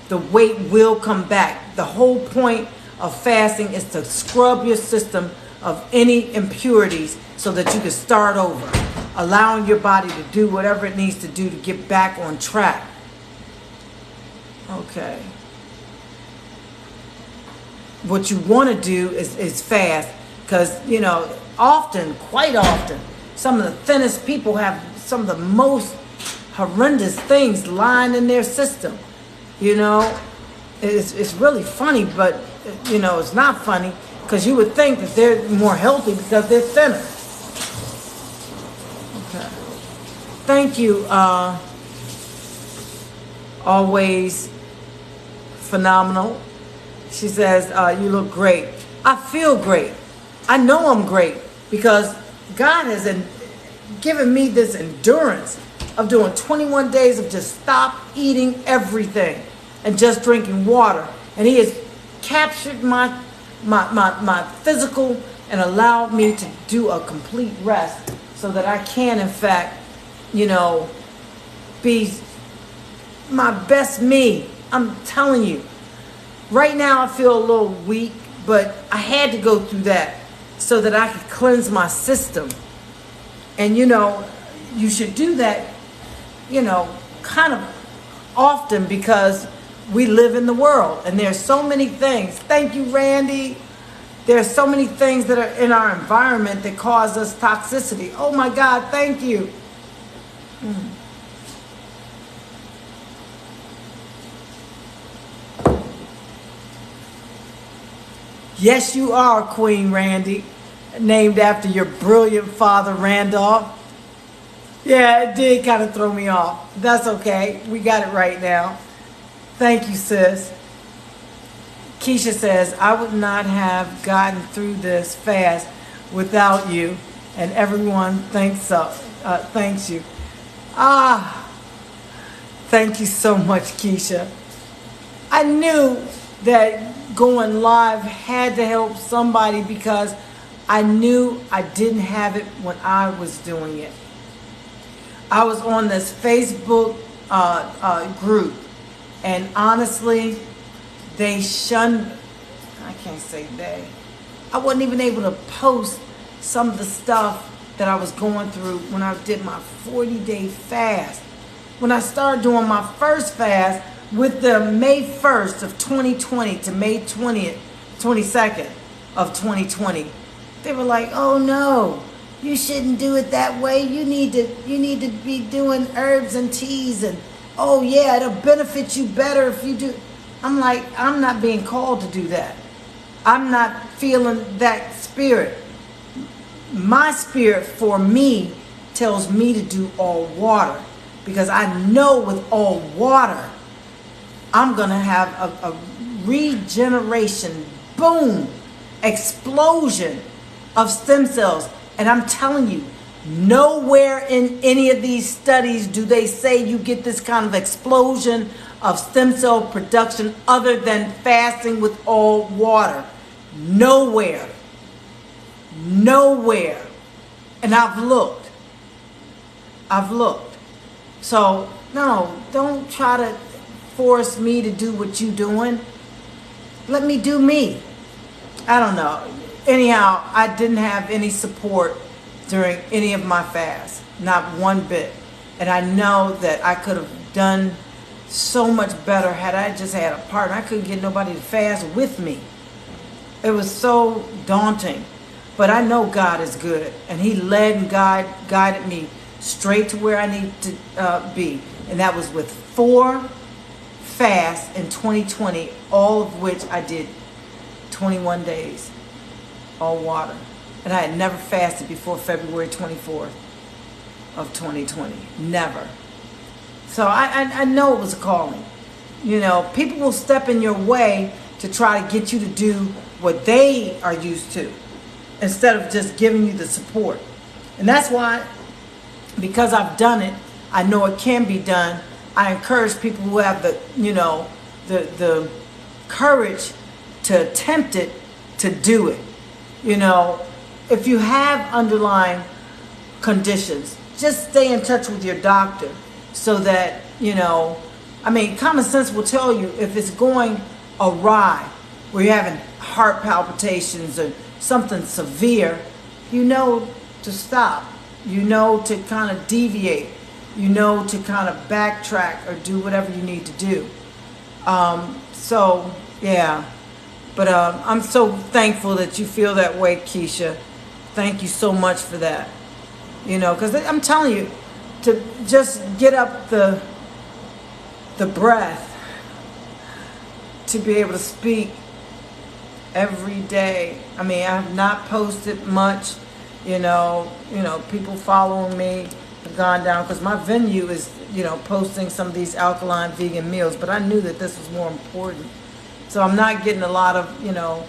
The weight will come back. The whole point of fasting is to scrub your system of any impurities so that you can start over, allowing your body to do whatever it needs to do to get back on track. Okay. What you want to do is fast, because, you know, quite often, some of the thinnest people have some of the most horrendous things lying in their system. You know, it's really funny, but, you know, it's not funny, because you would think that they're more healthy because they're thinner. Okay. Thank you. Always phenomenal. She says, you look great. I feel great. I know I'm great, because God has given me this endurance of doing 21 days of just stop eating everything and just drinking water. And He has captured my physical and allowed me to do a complete rest so that I can, in fact, you know, be my best me. I'm telling you. Right now I feel a little weak, but I had to go through that so that I could cleanse my system. And, you know, you should do that, you know, kind of often, because we live in the world and there's so many things. Thank you, Randy. There's so many things that are in our environment that cause us toxicity. Oh my God, thank you. Yes, you are, Queen Randy, named after your brilliant father, Randolph. Yeah, it did kind of throw me off. That's okay. We got it right now. Thank you, sis. Keisha says, I would not have gotten through this fast without you, and everyone thanks you. Thank you so much, Keisha. I knew that going live had to help somebody, because I knew I didn't have it when I was doing it. I was on this Facebook group, and honestly, they shunned, I can't say they, I wasn't even able to post some of the stuff that I was going through when I did my 40-day fast. When I started doing my first fast with the May 1st of 2020 to May 22nd of 2020, they were like, oh no, you shouldn't do it that way. You need to be doing herbs and teas, and oh yeah, it'll benefit you better if you do. I'm like, I'm not being called to do that. I'm not feeling that spirit. My spirit for me tells me to do all water, because I know with all water, I'm going to have a regeneration, boom, explosion of stem cells. And I'm telling you, nowhere in any of these studies do they say you get this kind of explosion of stem cell production other than fasting with all water. Nowhere. Nowhere. And I've looked. So, no, don't try to force me to do what you're doing. Let me do me. I don't know. Anyhow, I didn't have any support during any of my fasts. Not one bit. And I know that I could have done so much better had I just had a partner. I couldn't get nobody to fast with me. It was so daunting. But I know God is good, and He led and guided me straight to where I need to be. And that was with 4 fasts in 2020, all of which I did 21 days, all water. And I had never fasted before February 24th of 2020. Never. So I know it was a calling. You know, people will step in your way to try to get you to do what they are used to, instead of just giving you the support. And that's why, because I've done it, I know it can be done. I encourage people who have the, you know, the courage to attempt it, to do it. You know, if you have underlying conditions, just stay in touch with your doctor so that, you know, I mean, common sense will tell you if it's going awry, where you're having heart palpitations or something severe, you know to stop. You know to kind of deviate. You know to kind of backtrack or do whatever you need to do. So, yeah. But I'm so thankful that you feel that way, Keisha. Thank you so much for that. You know, because I'm telling you, to just get up the breath to be able to speak every day. I mean, I have not posted much. You know, people following me have gone down because my venue is, you know, posting some of these alkaline vegan meals. But I knew that this was more important. So I'm not getting a lot of, you know,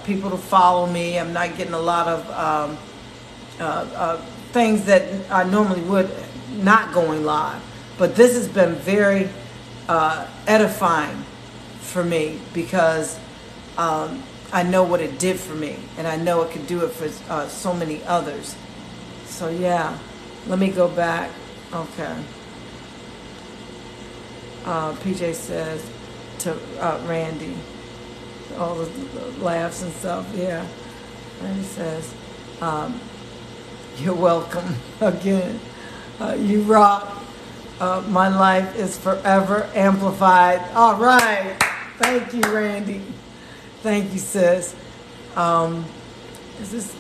people to follow me. I'm not getting a lot of things that I normally would, not going live. But this has been very edifying for me because I know what it did for me, and I know it could do it for so many others. So yeah, let me go back. Okay. PJ says to Randy, all the laughs and stuff. Yeah, Randy says, "You're welcome again. You rock. My life is forever amplified." All right. Thank you, Randy. Thank you, sis. Is this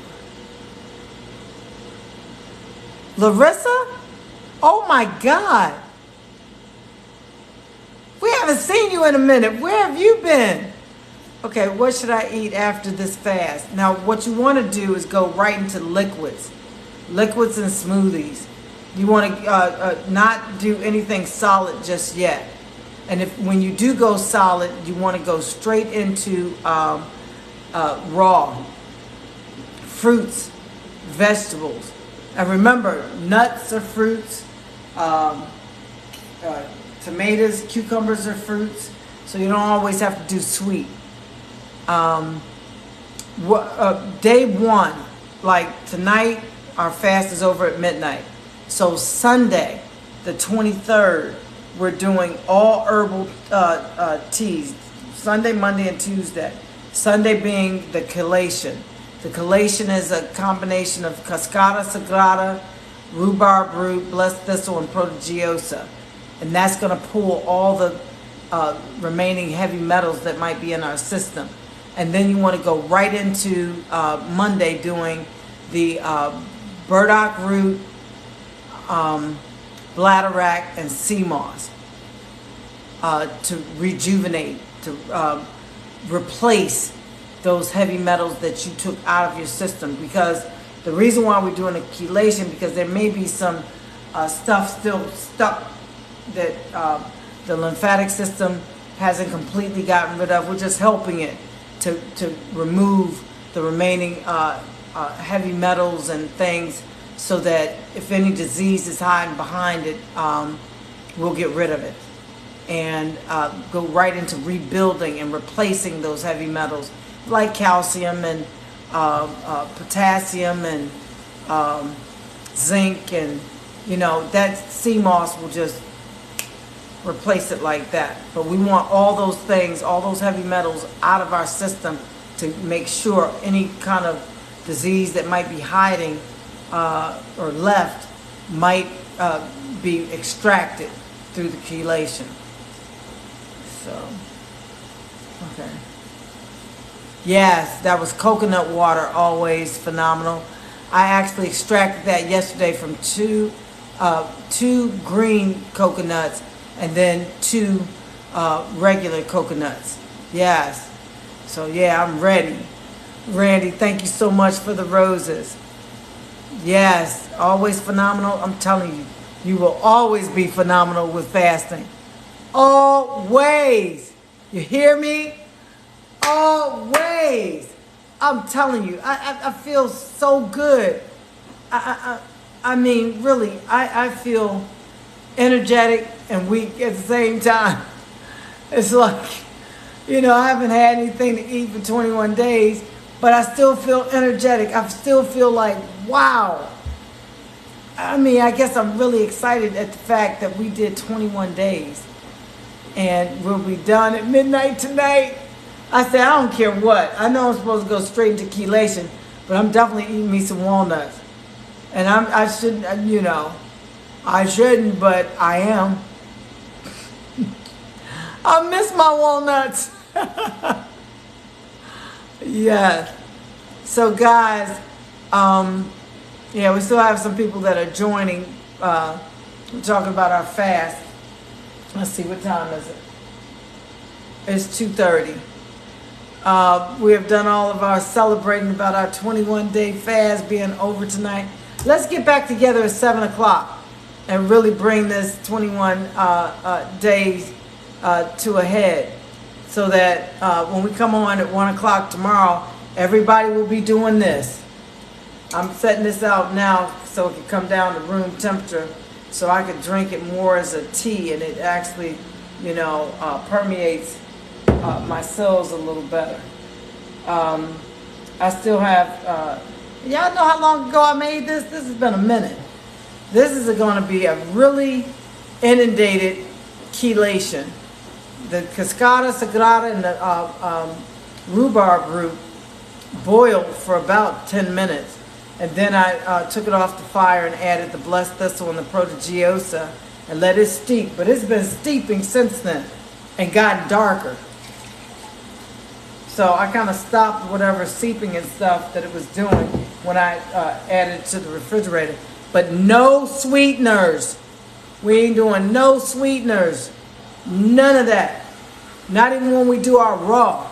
Larissa? Oh my God. We haven't seen you in a minute. Where have you been? Okay, what should I eat after this fast? Now, what you want to do is go right into liquids and smoothies. You want to not do anything solid just yet. And when you do go solid, you want to go straight into raw fruits, vegetables. And remember, nuts are fruits, tomatoes, cucumbers are fruits, so you don't always have to do sweet. Day one, like tonight, our fast is over at midnight. So Sunday, the 23rd, we're doing all herbal teas. Sunday, Monday, and Tuesday. Sunday being the chelation. The chelation is a combination of cascata sagrada, rhubarb root, blessed thistle, and protegiosa. And that's going to pull all the remaining heavy metals that might be in our system. And then you want to go right into Monday doing the burdock root, bladderwrack, and sea moss to rejuvenate, to replace those heavy metals that you took out of your system. Because the reason why we're doing a chelation, because there may be some stuff still stuck that the lymphatic system hasn't completely gotten rid of. We're just helping it to remove the remaining heavy metals and things, so that if any disease is hiding behind it, we'll get rid of it and go right into rebuilding and replacing those heavy metals like calcium and potassium and zinc, and that sea moss will just replace it like that. But we want all those things, all those heavy metals out of our system to make sure any kind of disease that might be hiding or left might be extracted through the chelation. So, okay. Yes, that was coconut water, always phenomenal. I actually extracted that yesterday from two green coconuts and then two regular coconuts. Yes. So yeah, I'm ready. Randy, thank you so much for the roses. Yes, always phenomenal. I'm telling you, you will always be phenomenal with fasting. Always. You hear me? Always. I'm telling you, I feel so good. I mean, really, I feel energetic and weak at the same time. It's like, I haven't had anything to eat for 21 days, but I still feel energetic. I still feel like, wow. I mean, I guess I'm really excited at the fact that we did 21 days. And we'll be done at midnight tonight. I said, I don't care what. I know I'm supposed to go straight into chelation, but I'm definitely eating me some walnuts. And I shouldn't, I shouldn't, but I am. I miss my walnuts. Yes. So guys, we still have some people that are joining. We're talking about our fast. Let's see, what time is it? It's 2:30. We have done all of our celebrating about our 21-day fast being over tonight. Let's get back together at 7 o'clock and really bring this 21 days to a head, so that when we come on at 1 o'clock tomorrow, everybody will be doing this. I'm setting this out now so it can come down to room temperature, so I can drink it more as a tea, and it actually, permeates my cells a little better. I still have, y'all know how long ago I made this? This has been a minute. This is going to be a really inundated chelation. The cascada sagrada and the rhubarb root boiled for about 10 minutes. And then I took it off the fire and added the blessed thistle and the protegiosa and let it steep. But it's been steeping since then and gotten darker. So I kind of stopped whatever seeping and stuff that it was doing when I added it to the refrigerator. But no sweeteners. We ain't doing no sweeteners. None of that. Not even when we do our raw.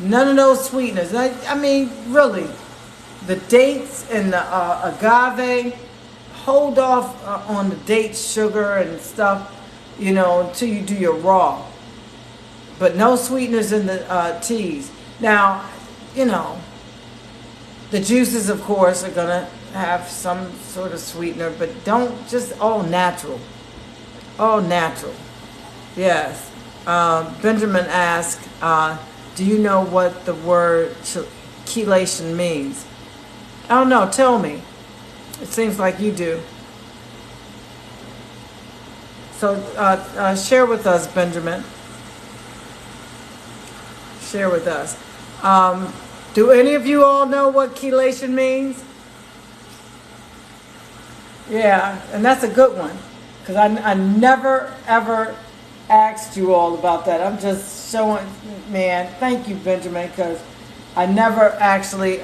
None of those sweeteners. I mean, really. The dates and the agave, hold off on the dates, sugar and stuff, until you do your raw. But no sweeteners in the teas. Now, the juices, of course, are going to have some sort of sweetener, but don't, just all natural. All natural. Yes. Benjamin asked, do you know what the word chelation means? I don't know. Tell me. It seems like you do. So share with us, Benjamin. Share with us. Do any of you all know what chelation means? Yeah, and that's a good one. Because I never, ever asked you all about that. I'm just showing, man. Thank you, Benjamin, because I never actually...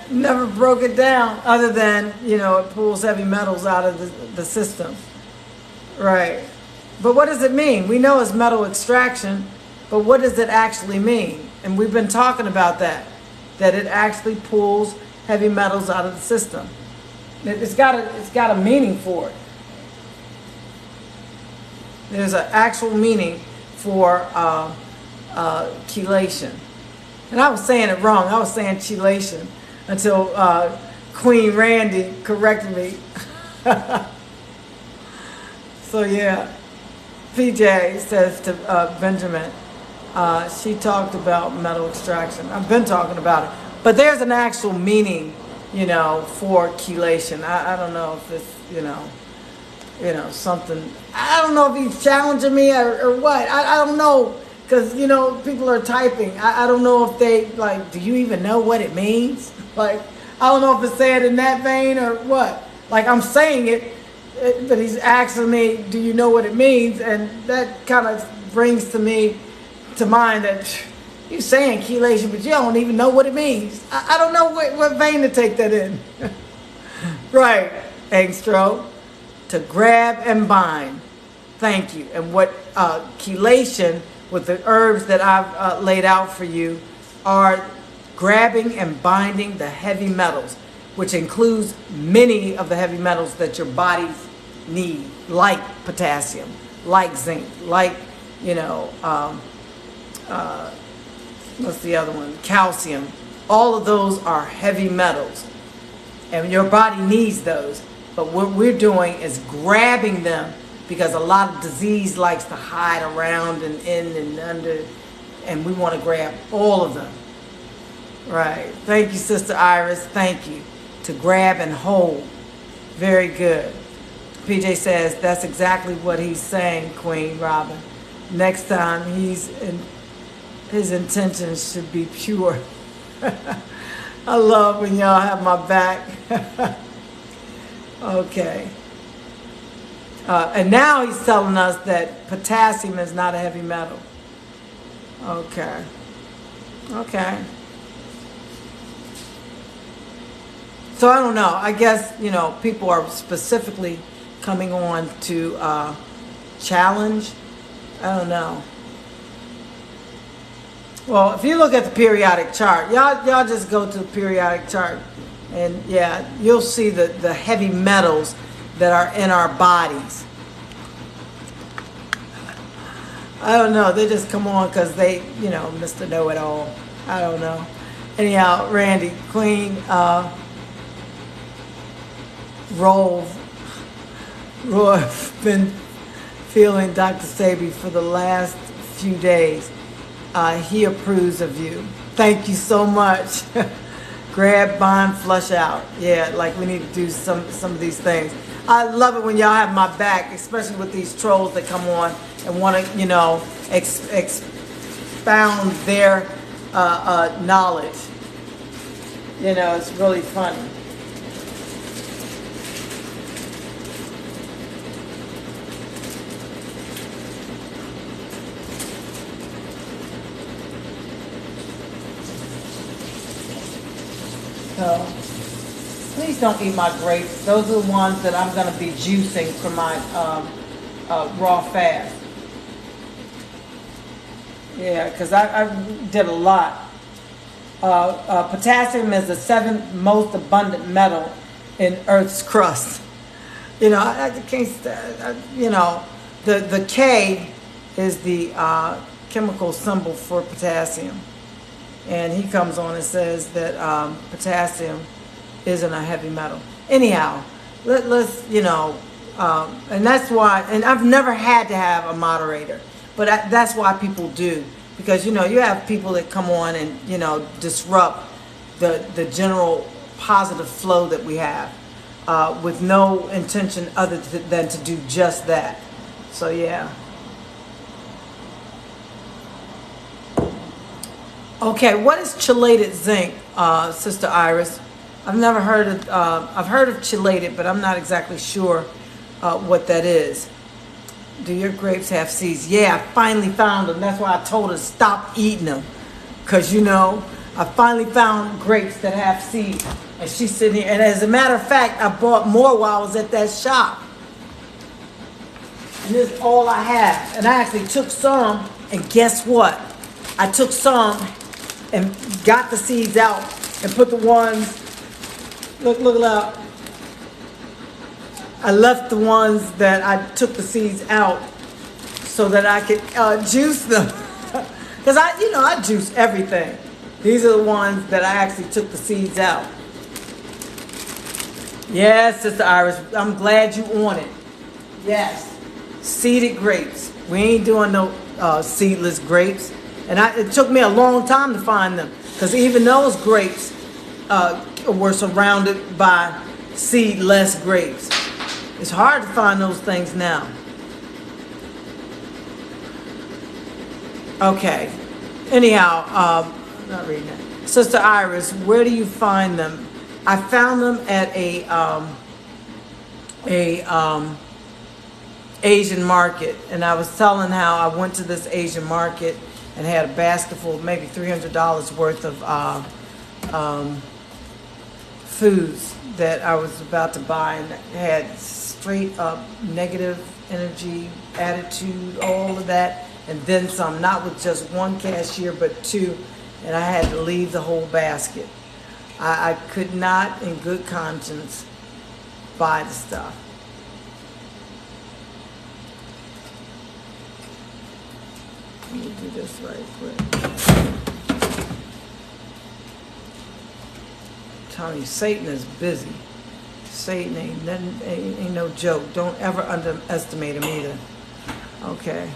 never broke it down, other than, it pulls heavy metals out of the system. Right. But what does it mean? We know it's metal extraction, but what does it actually mean? And we've been talking about that it actually pulls heavy metals out of the system. It's got a meaning for it. There's an actual meaning for chelation. And I was saying it wrong. I was saying chelation until Queen Randy corrected me. So yeah, PJ says to Benjamin, she talked about metal extraction. I've been talking about it. But there's an actual meaning, for chelation. I don't know if it's, something. I don't know if he's challenging me or what. I don't know. Because, people are typing. I don't know if they, do you even know what it means? I don't know if it's said in that vein or what. I'm saying it, but he's asking me, do you know what it means? And that kind of brings to me to mind that you're saying chelation, but you don't even know what it means. I don't know what vein to take that in. Right, Angstro. To grab and bind. Thank you. And what chelation, with the herbs that I've laid out for you, are grabbing and binding the heavy metals, which includes many of the heavy metals that your bodies need, like potassium, like zinc, like, what's the other one? Calcium. All of those are heavy metals, and your body needs those. But what we're doing is grabbing them, because a lot of disease likes to hide around and in and under, and we want to grab all of them. Right. Thank you, Sister Iris. Thank you. To grab and hold. Very good. PJ says that's exactly what he's saying, Queen Robin. Next time his intentions should be pure. I love when y'all have my back. Okay. And now he's telling us that potassium is not a heavy metal. Okay. Okay. So I don't know. I guess, people are specifically coming on to challenge. I don't know. Well, if you look at the periodic chart, y'all just go to the periodic chart, and yeah, you'll see the heavy metals that are in our bodies. I don't know. They just come on because they, Mr. Know-It-All. I don't know. Anyhow, Randy, Queen, Roy been feeling Dr. Sabi for the last few days. He approves of you. Thank you so much. Grab, bind, flush out. Yeah, like we need to do some of these things. I love it when y'all have my back, especially with these trolls that come on and want to, expound their knowledge. It's really funny. So, please don't eat my grapes. Those are the ones that I'm going to be juicing for my raw fast. Yeah, because I did a lot. Potassium is the 7th most abundant metal in Earth's crust. I can't, the K is the chemical symbol for potassium. And he comes on and says that potassium isn't a heavy metal. Anyhow, let's, and that's why, and I've never had to have a moderator, but that's why people do. Because, you have people that come on and, disrupt the general positive flow that we have with no intention other than to do just that. So, yeah. Okay, what is chelated zinc, Sister Iris? I've never heard of, I've heard of chelated, but I'm not exactly sure what that is. Do your grapes have seeds? Yeah, I finally found them. That's why I told her to stop eating them. Because, I finally found grapes that have seeds. And she's sitting here. And as a matter of fact, I bought more while I was at that shop. And this is all I have. And I actually took some, and guess what? I took some and got the seeds out and put the ones, look up. I left the ones that I took the seeds out so that I could juice them. Because I juice everything. These are the ones that I actually took the seeds out. Yes, Sister Iris, I'm glad you on it. Yes, seeded grapes. We ain't doing no seedless grapes. And it took me a long time to find them, because even those grapes were surrounded by seedless grapes. It's hard to find those things now. Okay. Anyhow, I'm not reading that. Sister Iris, where do you find them? I found them at a Asian market, and I was telling how I went to this Asian market and had a basket full of maybe $300 worth of foods that I was about to buy, and had straight up negative energy, attitude, all of that, and then some, not with just one cashier, but two, and I had to leave the whole basket. I could not, in good conscience, buy the stuff. Let me do this right quick. I'm telling you, Satan is busy. Satan ain't no joke. Don't ever underestimate him either. Okay.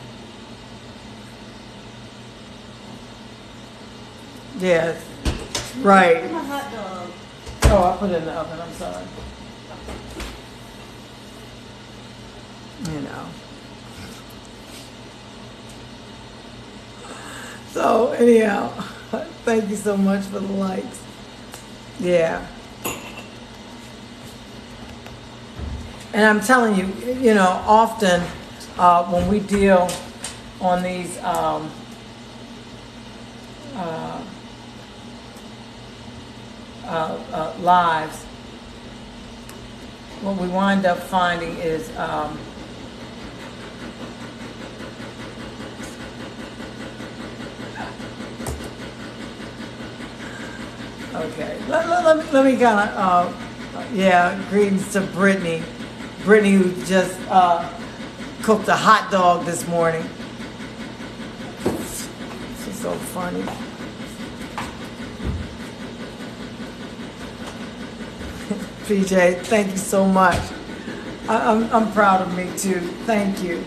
Yeah, right. My hot dog. Oh, I put it in the oven. I'm sorry. You know. So anyhow, thank you so much for the likes. Yeah. And I'm telling you, you know, often when we deal on these lives, what we wind up finding is okay, let me kind of yeah, greetings to Brittany who just cooked a hot dog this morning. This is so funny. PJ, thank you so much. I'm proud of me too. Thank you.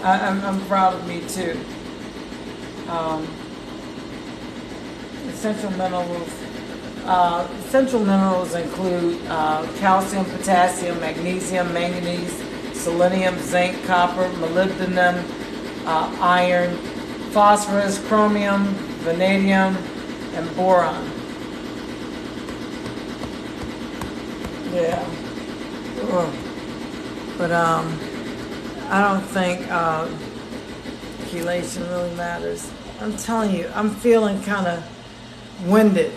I'm proud of me too. Essential minerals. Essential minerals include calcium, potassium, magnesium, manganese, selenium, zinc, copper, molybdenum, iron, phosphorus, chromium, vanadium, and boron. Yeah. Ugh. But I don't think chelation really matters. I'm telling you, I'm feeling kind of winded.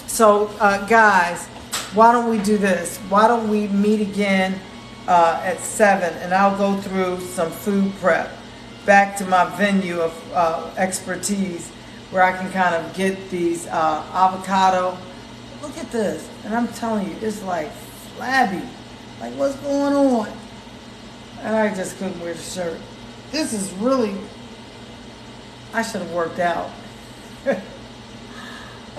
So guys, why don't we do this? Why don't we meet again at 7, and I'll go through some food prep back to my venue of expertise, where I can kind of get these avocado. Look at this. And I'm telling you, it's like flabby. Like, what's going on? And I just couldn't wear the shirt. This is really, I should have worked out.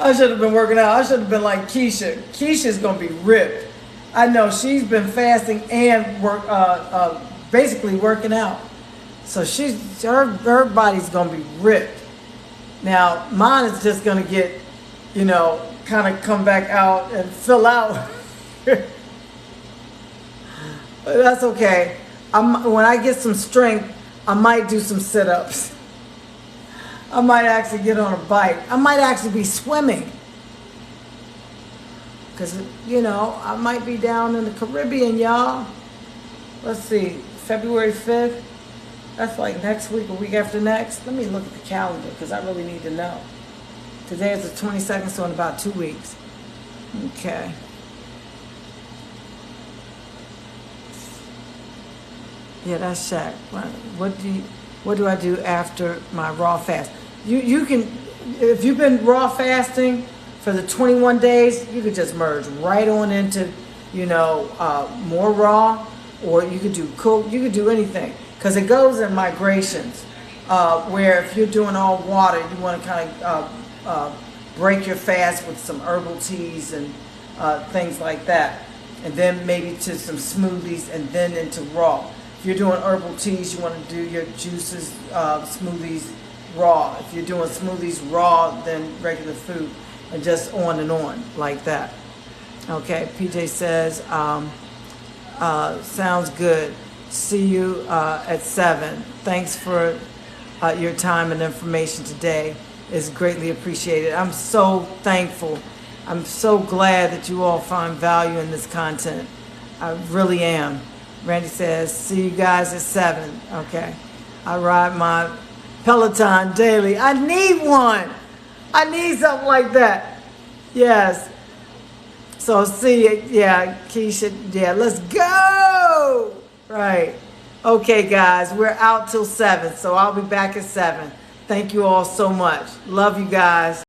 I should have been working out. I should have been like Keisha. Keisha's going to be ripped. I know she's been fasting and basically working out. So her body's going to be ripped. Now, mine is just going to get, you know, kind of come back out and fill out. But that's okay. When I get some strength, I might do some sit-ups. I might actually get on a bike. I might actually be swimming. Because, you know, I might be down in the Caribbean, y'all. Let's see, February 5th. That's like next week or week after next. Let me look at the calendar because I really need to know. Today is the 22nd, so in about 2 weeks. Okay. Yeah, that's Shaq. What do I do after my raw fast? You can, if you've been raw fasting for the 21 days, you could just merge right on into, you know, more raw, or you could do cook. You could do anything, because it goes in migrations. Where if you're doing all water, you want to kind of break your fast with some herbal teas and things like that, and then maybe to some smoothies, and then into raw. If you're doing herbal teas, you want to do your juices, smoothies raw. If you're doing smoothies raw, then regular food, and just on and on like that. Okay, PJ says, sounds good. See you at 7. Thanks for your time and information today. It's greatly appreciated. I'm so thankful. I'm so glad that you all find value in this content. I really am. Randy says, see you guys at 7. Okay. I ride my Peloton daily. I need one. I need something like that. Yes. So see, yeah, Keisha, yeah, let's go. Right. Okay, guys, we're out till 7, so I'll be back at 7. Thank you all so much. Love you guys.